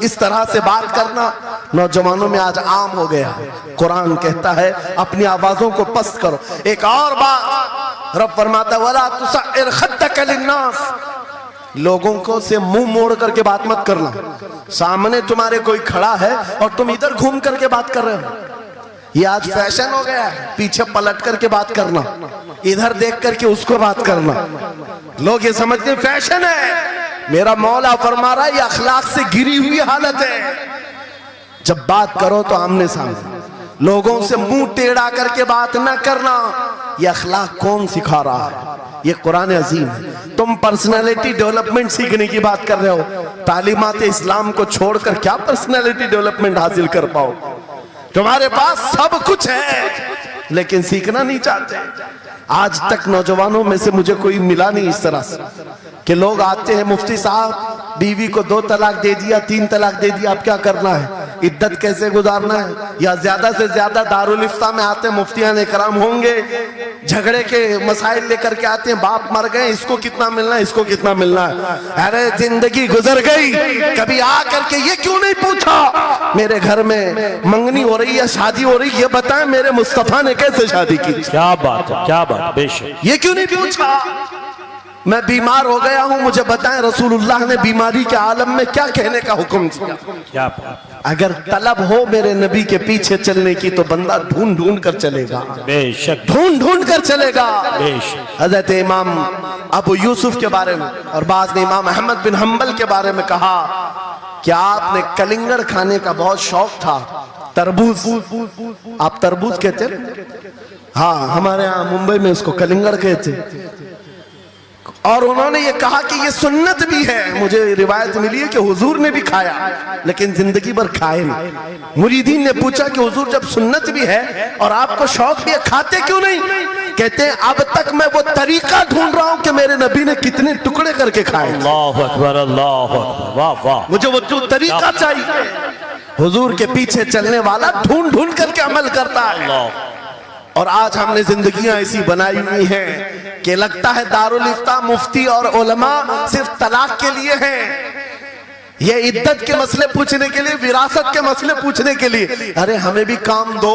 اس طرح سے بات کرنا نوجوانوں میں آج عام ہو گیا۔ قرآن کہتا ہے اپنی آوازوں کو پست کرو۔ ایک اور بات رب فرماتا ہے وَلَا تُسَعِّرْ خَدَّكَ لِلنَّاسِ، لوگوں کو سے منہ موڑ کر کے بات مت کرنا۔ سامنے تمہارے کوئی کھڑا ہے اور تم ادھر گھوم کر کے بات کر رہے ہو، یہ آج فیشن ہو گیا ہے، پیچھے پلٹ کر کے بات کرنا، ادھر دیکھ کر کے اس کو بات کرنا۔ لوگ یہ سمجھتے ہیں فیشن ہے، میرا مولا فرما رہا ہے یہ اخلاق سے گری ہوئی حالت ہے۔ جب بات کرو تو آمنے سامنے، لوگوں سے منہ ٹیڑھا کر کے بات نہ کرنا، یہ اخلاق کون سکھا رہا ہے؟ یہ قرآن عظیم ہے۔ تم پرسنالٹی ڈیولپمنٹ سیکھنے کی بات کر رہے ہو، تعلیمات اسلام کو چھوڑ کر کیا پرسنالٹی ڈیولپمنٹ حاصل کر پاؤ؟ تمہارے پاس سب کچھ ہے لیکن سیکھنا نہیں چاہتے۔ آج تک نوجوانوں میں سے مجھے کوئی ملا نہیں اس طرح سے کہ لوگ آتے ہیں مفتی صاحب بیوی کو 2 طلاق دے دیا، 3 طلاق دے دیا، اب کیا کرنا ہے، عدت کیسے گزارنا ہے؟ یا زیادہ سے زیادہ دارالفتہ میں آتے ہیں مفتیان اکرام ہوں گے، جھگڑے کے مسائل لے کر کے آتے ہیں، باپ مر گئے، اس کو کتنا ملنا ہے، اس کو کتنا ملنا ہے۔ ارے زندگی گزر گئی، کبھی آ کر کے یہ کیوں نہیں پوچھا میرے گھر میں منگنی ہو رہی ہے، شادی ہو رہی ہے، یہ بتائیں میرے مصطفیٰ نے کیسے شادی کی؟ کیا بات ہے، کیا بات، بے شک۔ یہ کیوں نہیں پوچھا؟ میں بیمار ہو گیا ہوں، مجھے بتائیں رسول اللہ نے بیماری کے عالم میں کیا کہنے کا حکم دیا؟ کیا بات، اگر طلب ہو میرے نبی کے پیچھے چلنے کی تو بندہ ڈھونڈ ڈھونڈ کر چلے گا، بے شک، ڈھونڈ ڈھونڈ کر چلے گا۔ بے شک۔ حضرت امام ابو یوسف کے بارے میں اور بعض نے امام احمد بن حنبل کے بارے میں کہا کہ آپ نے کلنگڑ کھانے کا بہت شوق تھا، تربوز، آپ تربوز کہتے ہیں؟ ہاں، ہمارے ہاں ممبئی میں اس کو کلنگڑ کہتے ہیں۔ اور انہوں نے یہ کہا کہ یہ سنت بھی ہے، مجھے روایت ملی ہے کہ حضور نے بھی کھایا لیکن زندگی بھر کھائے نہیں۔ مریدین نے پوچھا کہ حضور جب سنت بھی ہے اور آپ کو شوق بھی ہے، کھاتے کیوں نہیں؟ کہتے ہیں اب تک میں وہ طریقہ ڈھونڈ رہا ہوں کہ میرے نبی نے کتنے ٹکڑے کر کے کھائے۔ اللہ اکبر، اللہ اکبر، واہ واہ، مجھے وہ جو طریقہ چاہیے۔ حضور کے پیچھے چلنے والا ڈھونڈ ڈھونڈ کر کے عمل کرتا ہے۔ اور آج ہم نے زندگیاں ایسی بنائی ہوئی ہیں کہ لگتا ہے دارالفتہ مفتی اور علماء صرف طلاق کے لیے ہیں۔ یہ عدت کے مسئلے پوچھنے کے لیے، وراثت کے مسئلے پوچھنے کے لیے، ارے ہمیں بھی کام دو،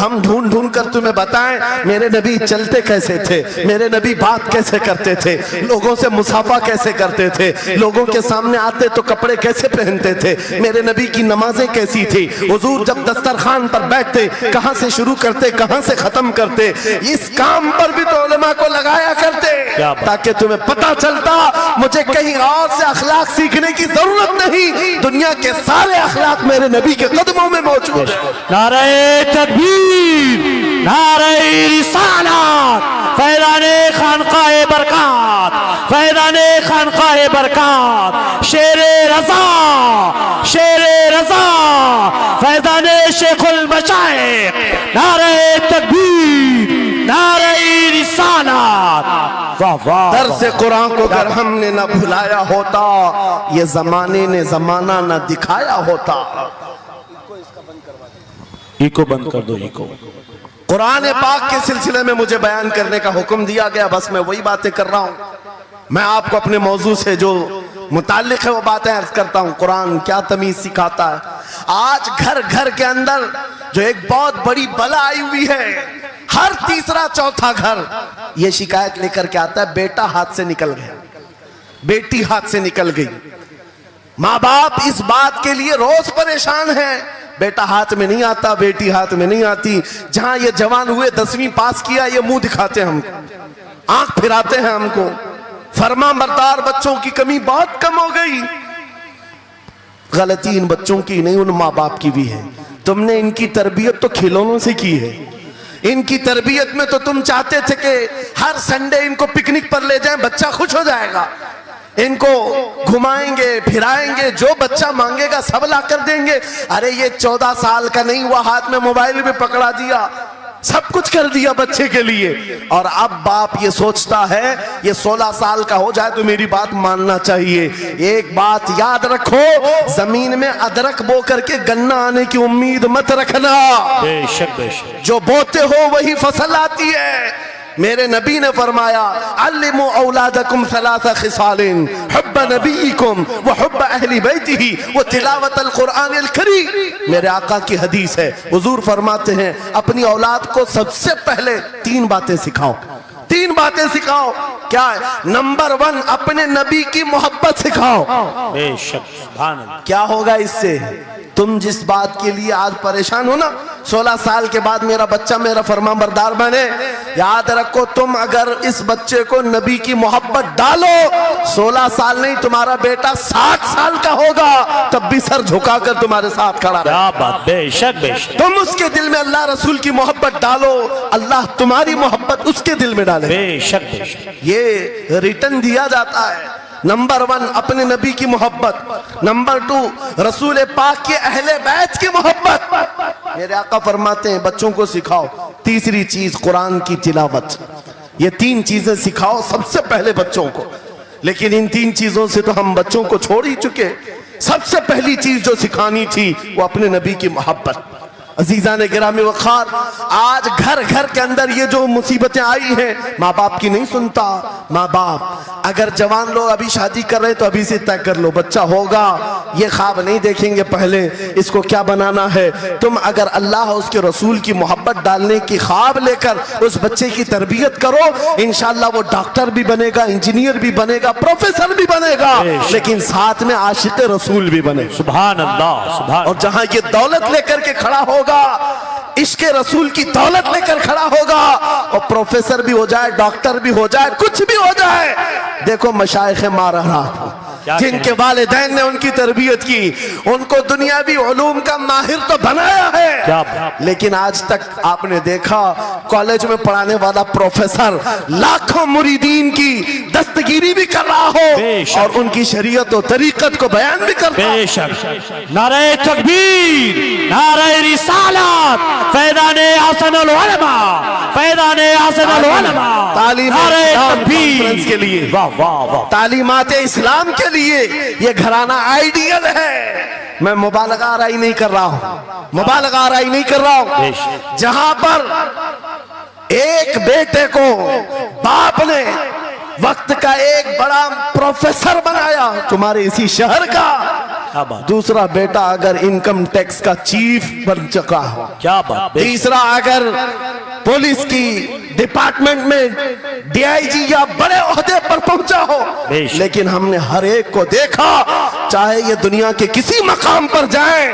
ہم ڈھونڈ ڈھونڈ کر تمہیں بتائیں میرے نبی چلتے کیسے تھے، میرے نبی بات کیسے کرتے تھے، لوگوں سے مصافحہ کیسے کرتے تھے، لوگوں کے سامنے آتے تو کپڑے کیسے پہنتے تھے، میرے نبی کی نمازیں کیسی تھی، حضور جب دسترخوان پر بیٹھتے کہاں سے شروع کرتے کہاں سے ختم کرتے، اس کام پر بھی تو علماء کو لگایا کرتے تاکہ تمہیں پتہ چلتا مجھے کہیں اور سے اخلاق سیکھنے کی ضرورت نہیں، دنیا کے سارے اخلاق میرے نبی کے قدموں میں موجود ہیں۔ نعرہ تکبیر، نعرہ رسالت، فیضان خانقاہ برکات، فیضان خانقاہ برکات، شیر رضا، شیر رضا، فیضان شیخ المشائخ، نعرہ تکبیر، نعرہ رسالت۔ واہ واہ، درس قرآن کو اگر ہم نے نہ بھلایا ہوتا، یہ زمانے نے زمانہ نہ دکھایا ہوتا۔ ایکو بند کر دو، ایکو۔ قرآن پاک کے سلسلے میں مجھے بیان کرنے کا حکم دیا گیا، بس میں وہی باتیں کر رہا ہوں۔ میں آپ کو اپنے موضوع سے جو متعلق ہے وہ باتیں عرض کرتا ہوں۔ قرآن کیا تمیز سکھاتا ہے۔ آج گھر گھر کے اندر جو ایک بہت بڑی بلا آئی ہوئی ہے، ہر تیسرا چوتھا گھر یہ شکایت لے کر کے آتا ہے بیٹا ہاتھ سے نکل گیا، بیٹی ہاتھ سے نکل گئی۔ ماں باپ اس بات کے لیے روز پریشان ہیں، بیٹا ہاتھ میں نہیں آتا، بیٹی ہاتھ میں نہیں آتی۔ جہاں یہ جوان ہوئے 10ویں پاس کیا، یہ منہ دکھاتے ہیں ہم کو، آنکھ پھراتے ہیں ہم کو۔ فرما بردار بچوں کی کمی بہت کم ہو گئی۔ غلطی ان بچوں کی نہیں، ان ماں باپ کی بھی ہے۔ تم نے ان کی تربیت تو کھلونوں سے کی ہے، ان کی تربیت میں تو تم چاہتے تھے کہ ہر سنڈے ان کو پکنک پر لے جائیں، بچہ خوش ہو جائے گا، ان کو گھمائیں گے پھرائیں گے، جو بچہ مانگے گا سب لا کر دیں گے۔ ارے یہ 14 سال کا نہیں ہوا، ہاتھ میں موبائل بھی پکڑا دیا، سب کچھ کر دیا بچے کے لیے، اور اب باپ یہ سوچتا ہے یہ 16 سال کا ہو جائے تو میری بات ماننا چاہیے۔ ایک بات یاد رکھو، زمین میں ادرک بو کر کے گنا آنے کی امید مت رکھنا، بے شک بے شک۔ جو بوتے ہو وہی فصل آتی ہے۔ میرے نبی نے فرمایا علموا اولادکم 3 خصال، حب نبیکم وحب اہل بیتہ وتلاوت القرآن الکریم۔ میرے آقا کی حدیث ہے، حضور فرماتے ہیں اپنی اولاد کو سب سے پہلے 3 باتیں سکھاؤ، 3 باتیں سکھاؤ۔ کیا ہے؟ نمبر 1 اپنے نبی کی محبت سکھاؤ۔ بے شک، سبحان اللہ۔ کیا ہوگا اس سے؟ تم جس بات کے لیے آج پریشان ہو نا، 16 سال کے بعد میرا بچہ میرا فرمان بردار بنے، یاد رکھو تم اگر اس بچے کو نبی کی محبت ڈالو، 16 سال نہیں تمہارا بیٹا 60 سال کا ہوگا تب بھی سر جھکا کر تمہارے ساتھ کھڑا رہے۔ کیا بات، بے شک بے شک۔ تم اس کے دل میں اللہ رسول کی محبت ڈالو، اللہ تمہاری محبت اس کے دل میں ڈالے۔ بے شک بے شک۔ یہ ریٹن دیا جاتا ہے۔ نمبر 1 اپنے نبی کی محبت، نمبر 2 رسول پاک کے اہل بیت کی محبت۔ میرے آقا فرماتے ہیں بچوں کو سکھاؤ۔ تیسری چیز قرآن کی تلاوت۔ یہ 3 چیزیں سکھاؤ سب سے پہلے بچوں کو، لیکن ان 3 چیزوں سے تو ہم بچوں کو چھوڑ ہی چکے۔ سب سے پہلی چیز جو سکھانی تھی وہ اپنے نبی کی محبت۔ عزیزان گرامی وقار، آج گھر گھر کے اندر یہ جو مصیبتیں آئی ہیں، ماں باپ کی نہیں سنتا۔ ماں باپ اگر جوان لوگ ابھی شادی کر رہے تو ابھی سے طے کر لو بچہ ہوگا، یہ خواب نہیں دیکھیں گے پہلے اس کو کیا بنانا ہے۔ تم اگر اللہ اس کے رسول کی محبت ڈالنے کی خواب لے کر اس بچے کی تربیت کرو، انشاءاللہ وہ ڈاکٹر بھی بنے گا، انجینئر بھی بنے گا، پروفیسر بھی بنے گا، لیکن ساتھ میں عاشق رسول بھی بنے گا۔ سبحان اللہ، سبحان۔ اور جہاں یہ دولت لے کر کے کھڑا ہوگا، عشق رسول کی دولت لے کر کھڑا ہوگا، اور پروفیسر بھی ہو جائے، ڈاکٹر بھی ہو جائے، کچھ بھی ہو جائے۔ دیکھو مشائخ مارہا جن کے والدین نے ان کی تربیت کی، ان کو دنیاوی علوم کا ماہر تو بنایا ہے، لیکن آج تک آپ نے دیکھا کالج میں پڑھانے والا پروفیسر لاکھوں مریدین کی دستگیری بھی کر رہا ہو اور ان کی شریعت و طریقت کو بیان بھی کر رہا ہو۔ بے شک۔ نعرہ تکبیر، نعرہ رسالت، فیضان حسن العلماء، فیضان حسن العلماء، تعلیم کانفرنس کے لیے، واہ واہ واہ، تعلیمات اسلام کے لیے یہ گھرانہ آئیڈیل ہے۔ میں مبالغہ آرائی نہیں کر رہا ہوں، مبالغہ آرائی نہیں کر رہا ہوں۔ جہاں پر ایک بیٹے کو باپ نے وقت کا ایک بڑا پروفیسر بنایا تمہارے اسی شہر کا، کیا بات، دوسرا بیٹا اگر انکم ٹیکس کا چیف بن چکا ہو، کیا بات، تیسرا اگر پولیس کی ڈپارٹمنٹ میں ڈی آئی جی یا بڑے عہدے پر پہنچا ہو، لیکن ہم نے ہر ایک کو دیکھا، چاہے یہ دنیا کے کسی مقام پر جائیں،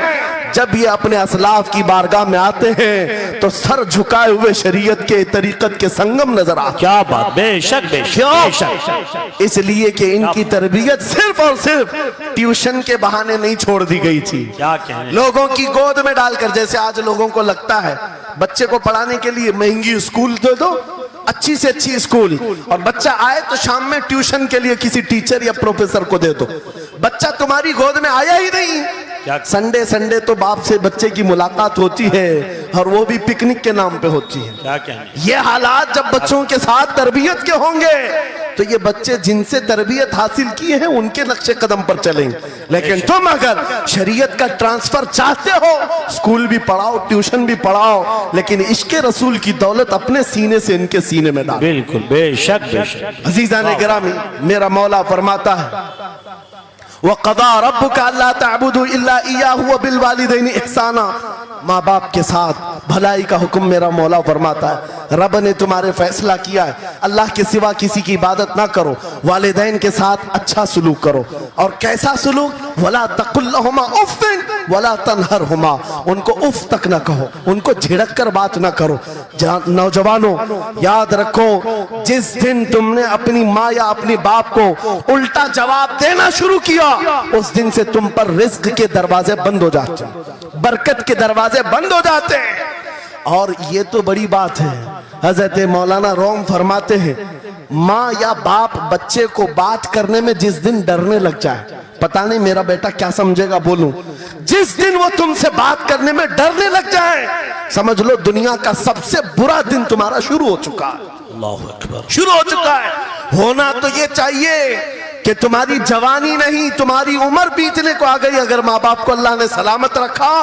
جب یہ اپنے اسلاف کی بارگاہ میں آتے ہیں تو سر جھکائے ہوئے شریعت کے طریقت کے سنگم نظر آتے ہیں۔ کیا بات، بے شک بے شک بے شک، اس لیے کہ ان کی تربیت صرف اور صرف ٹیوشن کے بہانے نہیں چھوڑ دی گئی تھی، کیا کہنے، لوگوں کی گود میں ڈال کر، جیسے آج لوگوں کو لگتا ہے بچے کو پڑھانے کے لیے مہنگی اسکول دے دو، اچھی سے اچھی اسکول، اور بچہ آئے تو شام میں ٹیوشن کے لیے کسی ٹیچر یا پروفیسر کو دے دو، بچہ تمہاری گود میں آیا ہی نہیں۔ سنڈے سنڈے تو باپ سے بچے کی ملاقات ہوتی ہے، اور وہ بھی پکنک کے نام پہ ہوتی ہے۔ کیا کہنے، یہ حالات جب بچوں کے ساتھ تربیت کے ہوں گے تو یہ بچے جن سے تربیت حاصل کی ہے ان کے نقش قدم پر چلیں گے، لیکن تم اگر شریعت کا ٹرانسفر چاہتے ہو، اسکول بھی پڑھاؤ، ٹیوشن بھی پڑھاؤ، لیکن عشق رسول کی دولت اپنے سینے سے ان کے سینے میں ڈالو۔ بالکل بے شک بے شک، عزیزان گرامی، میرا مولا فرماتا ہے وَقَضَى رَبُّكَ أَلَّا تَعْبُدُوا إِلَّا إِيَّاهُ وَبِالْوَالِدَيْنِ إِحْسَانًا، ماں باپ کے ساتھ بھلائی کا حکم میرا مولا فرماتا ہے۔ رب نے تمہارے فیصلہ کیا ہے اللہ کے سوا کسی کی عبادت نہ کرو، والدین کے ساتھ اچھا سلوک کرو، اور کیسا سلوک؟ وَلَا تَقُلْ لَهُمَا أُفٍّ وَلَا تَنْهَرْهُمَا، ان کو اف تک نہ کہو، ان کو جھڑک کر بات نہ کرو۔ نوجوانوں یاد رکھو، جس دن تم نے اپنی ماں یا اپنی باپ کو الٹا جواب دینا شروع کیا، اس دن سے تم پر رزق کے دروازے بند ہو جاتے ہیں، برکت کے دروازے بند ہو جاتے ہیں۔ اور یہ تو بڑی بات ہے، حضرت مولانا روم فرماتے ہیں ماں یا باپ بچے کو بات کرنے میں جس دن ڈرنے لگ جائے، پتہ نہیں میرا بیٹا کیا سمجھے گا بولوں، جس دن وہ تم سے بات کرنے میں ڈرنے لگ جائے، سمجھ لو دنیا کا سب سے برا دن تمہارا شروع ہو چکا ہے، اللہ اکبر، شروع ہو چکا ہے۔ ہونا تو یہ چاہیے کہ تمہاری جوانی نہیں، تمہاری عمر بیتنے کو آ گئی، اگر ماں باپ کو اللہ نے سلامت رکھا،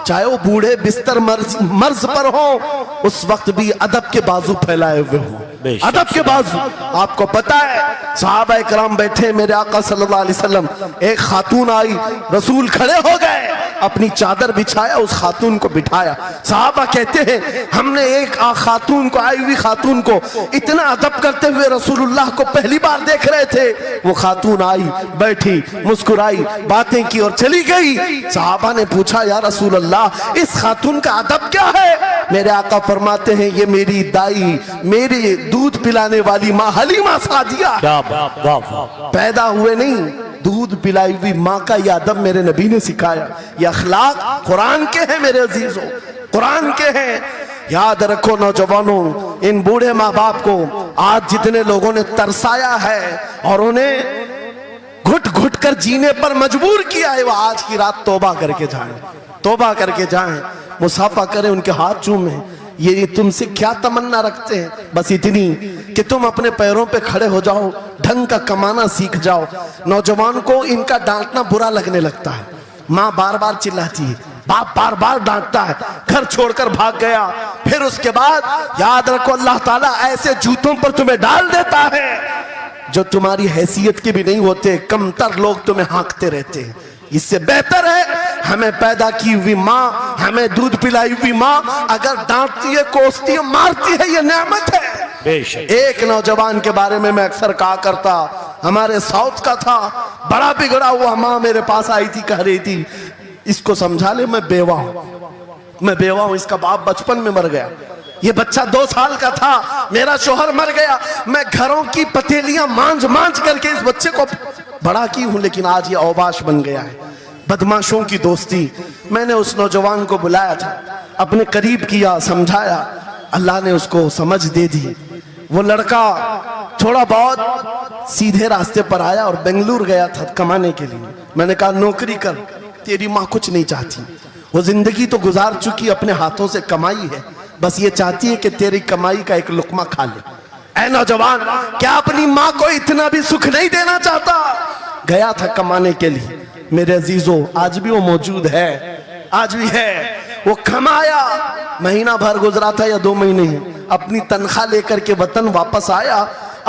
چاہے وہ بوڑھے بستر مرض پر ہوں، اس وقت بھی ادب کے بازو پھیلائے ہوئے ہوں، ادب کے بازو۔ آپ کو پتا ہے صحابہ کرام بیٹھے، میرے آقا صلی اللہ علیہ وسلم، ایک خاتون آئی، رسول کھڑے ہو گئے، اپنی چادر بچھایا، اس خاتون کو بٹھایا۔ صحابہ کہتے ہیں ہم نے ایک خاتون کو، آئی ہوئی خاتون کو اتنا ادب کرتے ہوئے رسول اللہ کو پہلی بار دیکھ رہے تھے۔ وہ خاتون آئی، بیٹھی، مسکرائی، باتیں کی اور چلی گئی۔ صحابہ نے پوچھا یا رسول اللہ اس خاتون کا ادب کیا ہے؟ میرے آقا فرماتے ہیں یہ میری دائی، میری دودھ پلانے والی ماں حلیمہ سعدیہ، کیا بات، واہ واہ، پیدا ہوئے نہیں، دودھ پلائی ہوئی ماں کا یہ ادب میرے نبی نے سکھایا۔ یہ اخلاق قرآن کے ہیں میرے عزیزوں، قرآن کے ہیں۔ یاد رکھو نوجوانوں، ان بوڑھے ماں باپ کو آج جتنے لوگوں نے ترسایا ہے اور انہیں گھٹ گھٹ کر جینے پر مجبور کیا ہے، وہ آج کی رات توبہ کر کے جائیں، توبہ کر کے جائیں، مصافحہ کریں، ان کے ہاتھ چومیں۔ یہ تم سے کیا تمنا رکھتے ہیں؟ بس اتنی کہ تم اپنے پیروں پہ کھڑے ہو جاؤ، ڈھنگ کا کمانا سیکھ جاؤ۔ نوجوان کو ان کا ڈانٹنا برا لگنے لگتا ہے، ماں بار بار چلاتی ہے، باپ بار بار ڈانٹتا ہے، گھر چھوڑ کر بھاگ گیا، پھر اس کے بعد یاد رکھو اللہ تعالیٰ ایسے جوتوں پر تمہیں ڈال دیتا ہے جو تمہاری حیثیت کے بھی نہیں ہوتے، کم تر لوگ تمہیں ہانکتے رہتے ہیں۔ اس سے بہتر ہے ہمیں پیدا کی ہوئی ماں، ہمیں دودھ پلائی ہوئی ماں اگر ڈانٹتی ہے، کوستی ہے، مارتی ہے، یہ نعمت ہے۔ بے شک، ایک نوجوان کے بارے میں اکثر کہا کرتا، ہمارے ساؤتھ کا تھا، بڑا بگڑا ہوا، ماں میرے پاس آئی تھی، کہہ رہی تھی اس کو سمجھا لے میں بیوہ ہوں، میں بیوہ ہوں، اس کا باپ بچپن میں مر گیا، یہ بچہ 2 سال کا تھا، میرا شوہر مر گیا، میں گھروں کی پتیلیاں مانج مانج کر کے اس بچے کو بڑا کی ہوں، لیکن آج یہ اوباش بن گیا ہے۔ بدماشوں کی دوستی۔ میں نے اس نوجوان کو بلایا تھا، اپنے قریب کیا، سمجھایا، اللہ نے اس کو سمجھ دے دی۔ وہ لڑکا تھوڑا بہت سیدھے راستے پر آیا اور بنگلور گیا تھا کمانے کے لیے۔ میں نے کہا نوکری کر، تیری ماں کچھ نہیں چاہتی، وہ زندگی تو گزار چکی، اپنے ہاتھوں سے کمائی ہے، بس یہ چاہتی ہے کہ تیری کمائی کا ایک لقمہ کھا لے۔ اے نوجوان، کیا اپنی ماں کو اتنا بھی سکھ نہیں دینا چاہتا؟ گیا تھا کمانے کے لیے۔ میرے عزیزوں آج بھی وہ موجود ہے، آج بھی ہے۔ وہ کمایا، مہینہ بھر گزرا تھا یا 2 مہینے، اپنی تنخواہ لے کر کے وطن واپس آیا،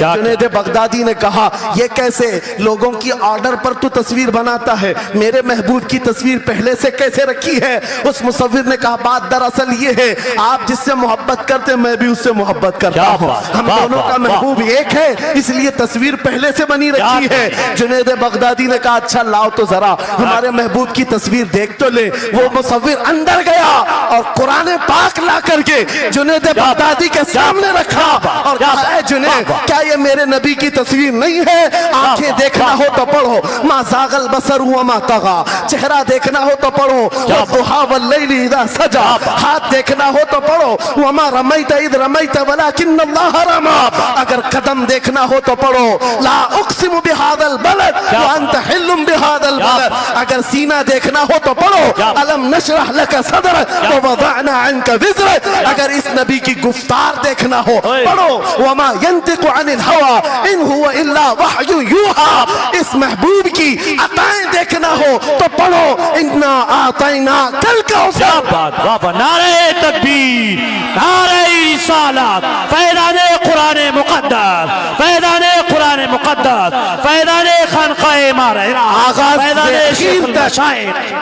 جنید بغدادی نے کہا یہ کیسے لوگوں کی آرڈر پر تو تصویر بناتا ہے، میرے محبوب کی تصویر پہلے سے کیسے رکھی ہے؟ اس مصور نے کہا بات دراصل یہ ہے آپ جس سے محبت کرتے میں بھی اس سے محبت کرتا ہوں، ہم دونوں کا محبوب ایک ہے اس لیے تصویر پہلے سے بنی رکھی ہے۔ جنید بغدادی نے کہا اچھا لاؤ تو ذرا ہمارے محبوب کی تصویر دیکھ تو لے۔ وہ مصور اندر گیا اور قرآن پاک لا کر کے جنید بغدادی کے سامنے رکھا اور کہا اے جنید کیا یہ میرے نبی کی تصویر نہیں ہے؟ آنکھیں دیکھنا ہو تو پڑھو ما زاغ البصر وما طغى، چہرہ دیکھنا ہو تو پڑھو والضحى واللیل اذا سجى، ہاتھ دیکھنا ہو تو پڑھو وما رمیت اذ رمیت ولکن اللہ رمى، اگر قدم دیکھنا ہو تو پڑھو لا اقسم بهذا البلد وانت حل بهذا البلد، اگر سینہ دیکھنا ہو تو پڑھو الم نشرح لك صدرك ووضعنا عنك وزرك، اگر اس نبی کی گفتار دیکھنا ہو پڑھو وما ينطق عن الهوى ان هو الا وحی یوحى، اس محبوب کی عطائیں دیکھنا ہو تو پڑھو انا اعطینا کل کا نعرہ تکبیر، نعرہ رسالت، فیضان قرآن مقدس، فیضان قرآن مقدس، فیضان خانقاہ مارہرہ،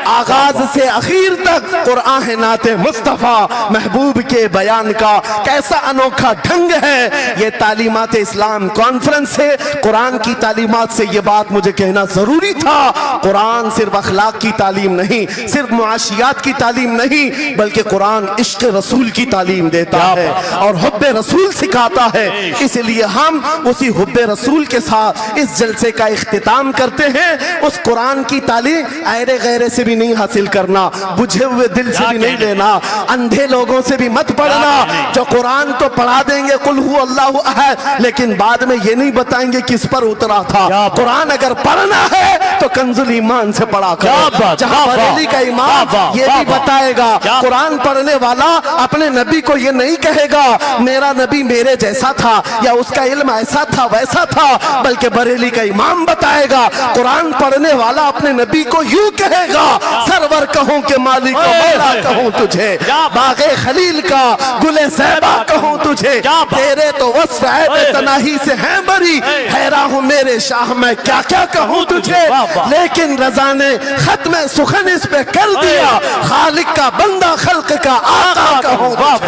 آغاز سے اخیر تک قرآن نعت مصطفیٰ محبوب کے بیان کا کیسا انوکھا ڈھنگ ہے۔ یہ تعلیمات اسلام کانفرنس سے قرآن کی تعلیمات سے یہ بات مجھے کہنا ضروری تھا۔ قرآن صرف اخلاق کی تعلیم نہیں، صرف معاشیات کی تعلیم نہیں، بلکہ قرآن عشق رسول کی تعلیم دیتا ہے اور حب رسول سکھاتا ہے۔ اس لیے ہم اسی حب رسول کے ساتھ اس جلسے کا اختتام کرتے ہیں۔ اس قرآن کی تعلیم ایرے غیرے سے بھی نہیں حاصل کرنا، بجھے ہوئے دل سے بھی نہیں لینا، اندھے لوگوں سے بھی مت پڑھنا جو قرآن تو پڑھا دیں گے قل هو اللہ احد، لیکن بعد میں یہ نہیں بتائیں گے کس پر اترا تھا۔ قرآن اگر پڑھنا ہے تو کنز الایمان سے پڑھا کرو، جہاں بریلی کا امام یہ بھی بتائے گا قرآن پڑھنے والا اپنے نبی کو یہ نہیں کہے گا میرا نبی میرے جیسا تھا یا اس کا علم ایسا تھا ویسا تھا، بلکہ بریلی کا امام بتائے گا قرآن پڑھنے والا اپنے نبی کو یوں کہے گا سرور کہوں کہ مالک و مولا کہوں تجھے، باغ خلیل کا گل زیبا کہوں تجھے، تیرے تو وصف عیب تناہی سے ہیں بری، حیران ہوں میرے شاہ میں کیا کیا کہوں تجھے، لیکن رضا نے ختم سخن اس پہ کر دیا خالق کا بندہ خلق کا آقا کہوں تجھے۔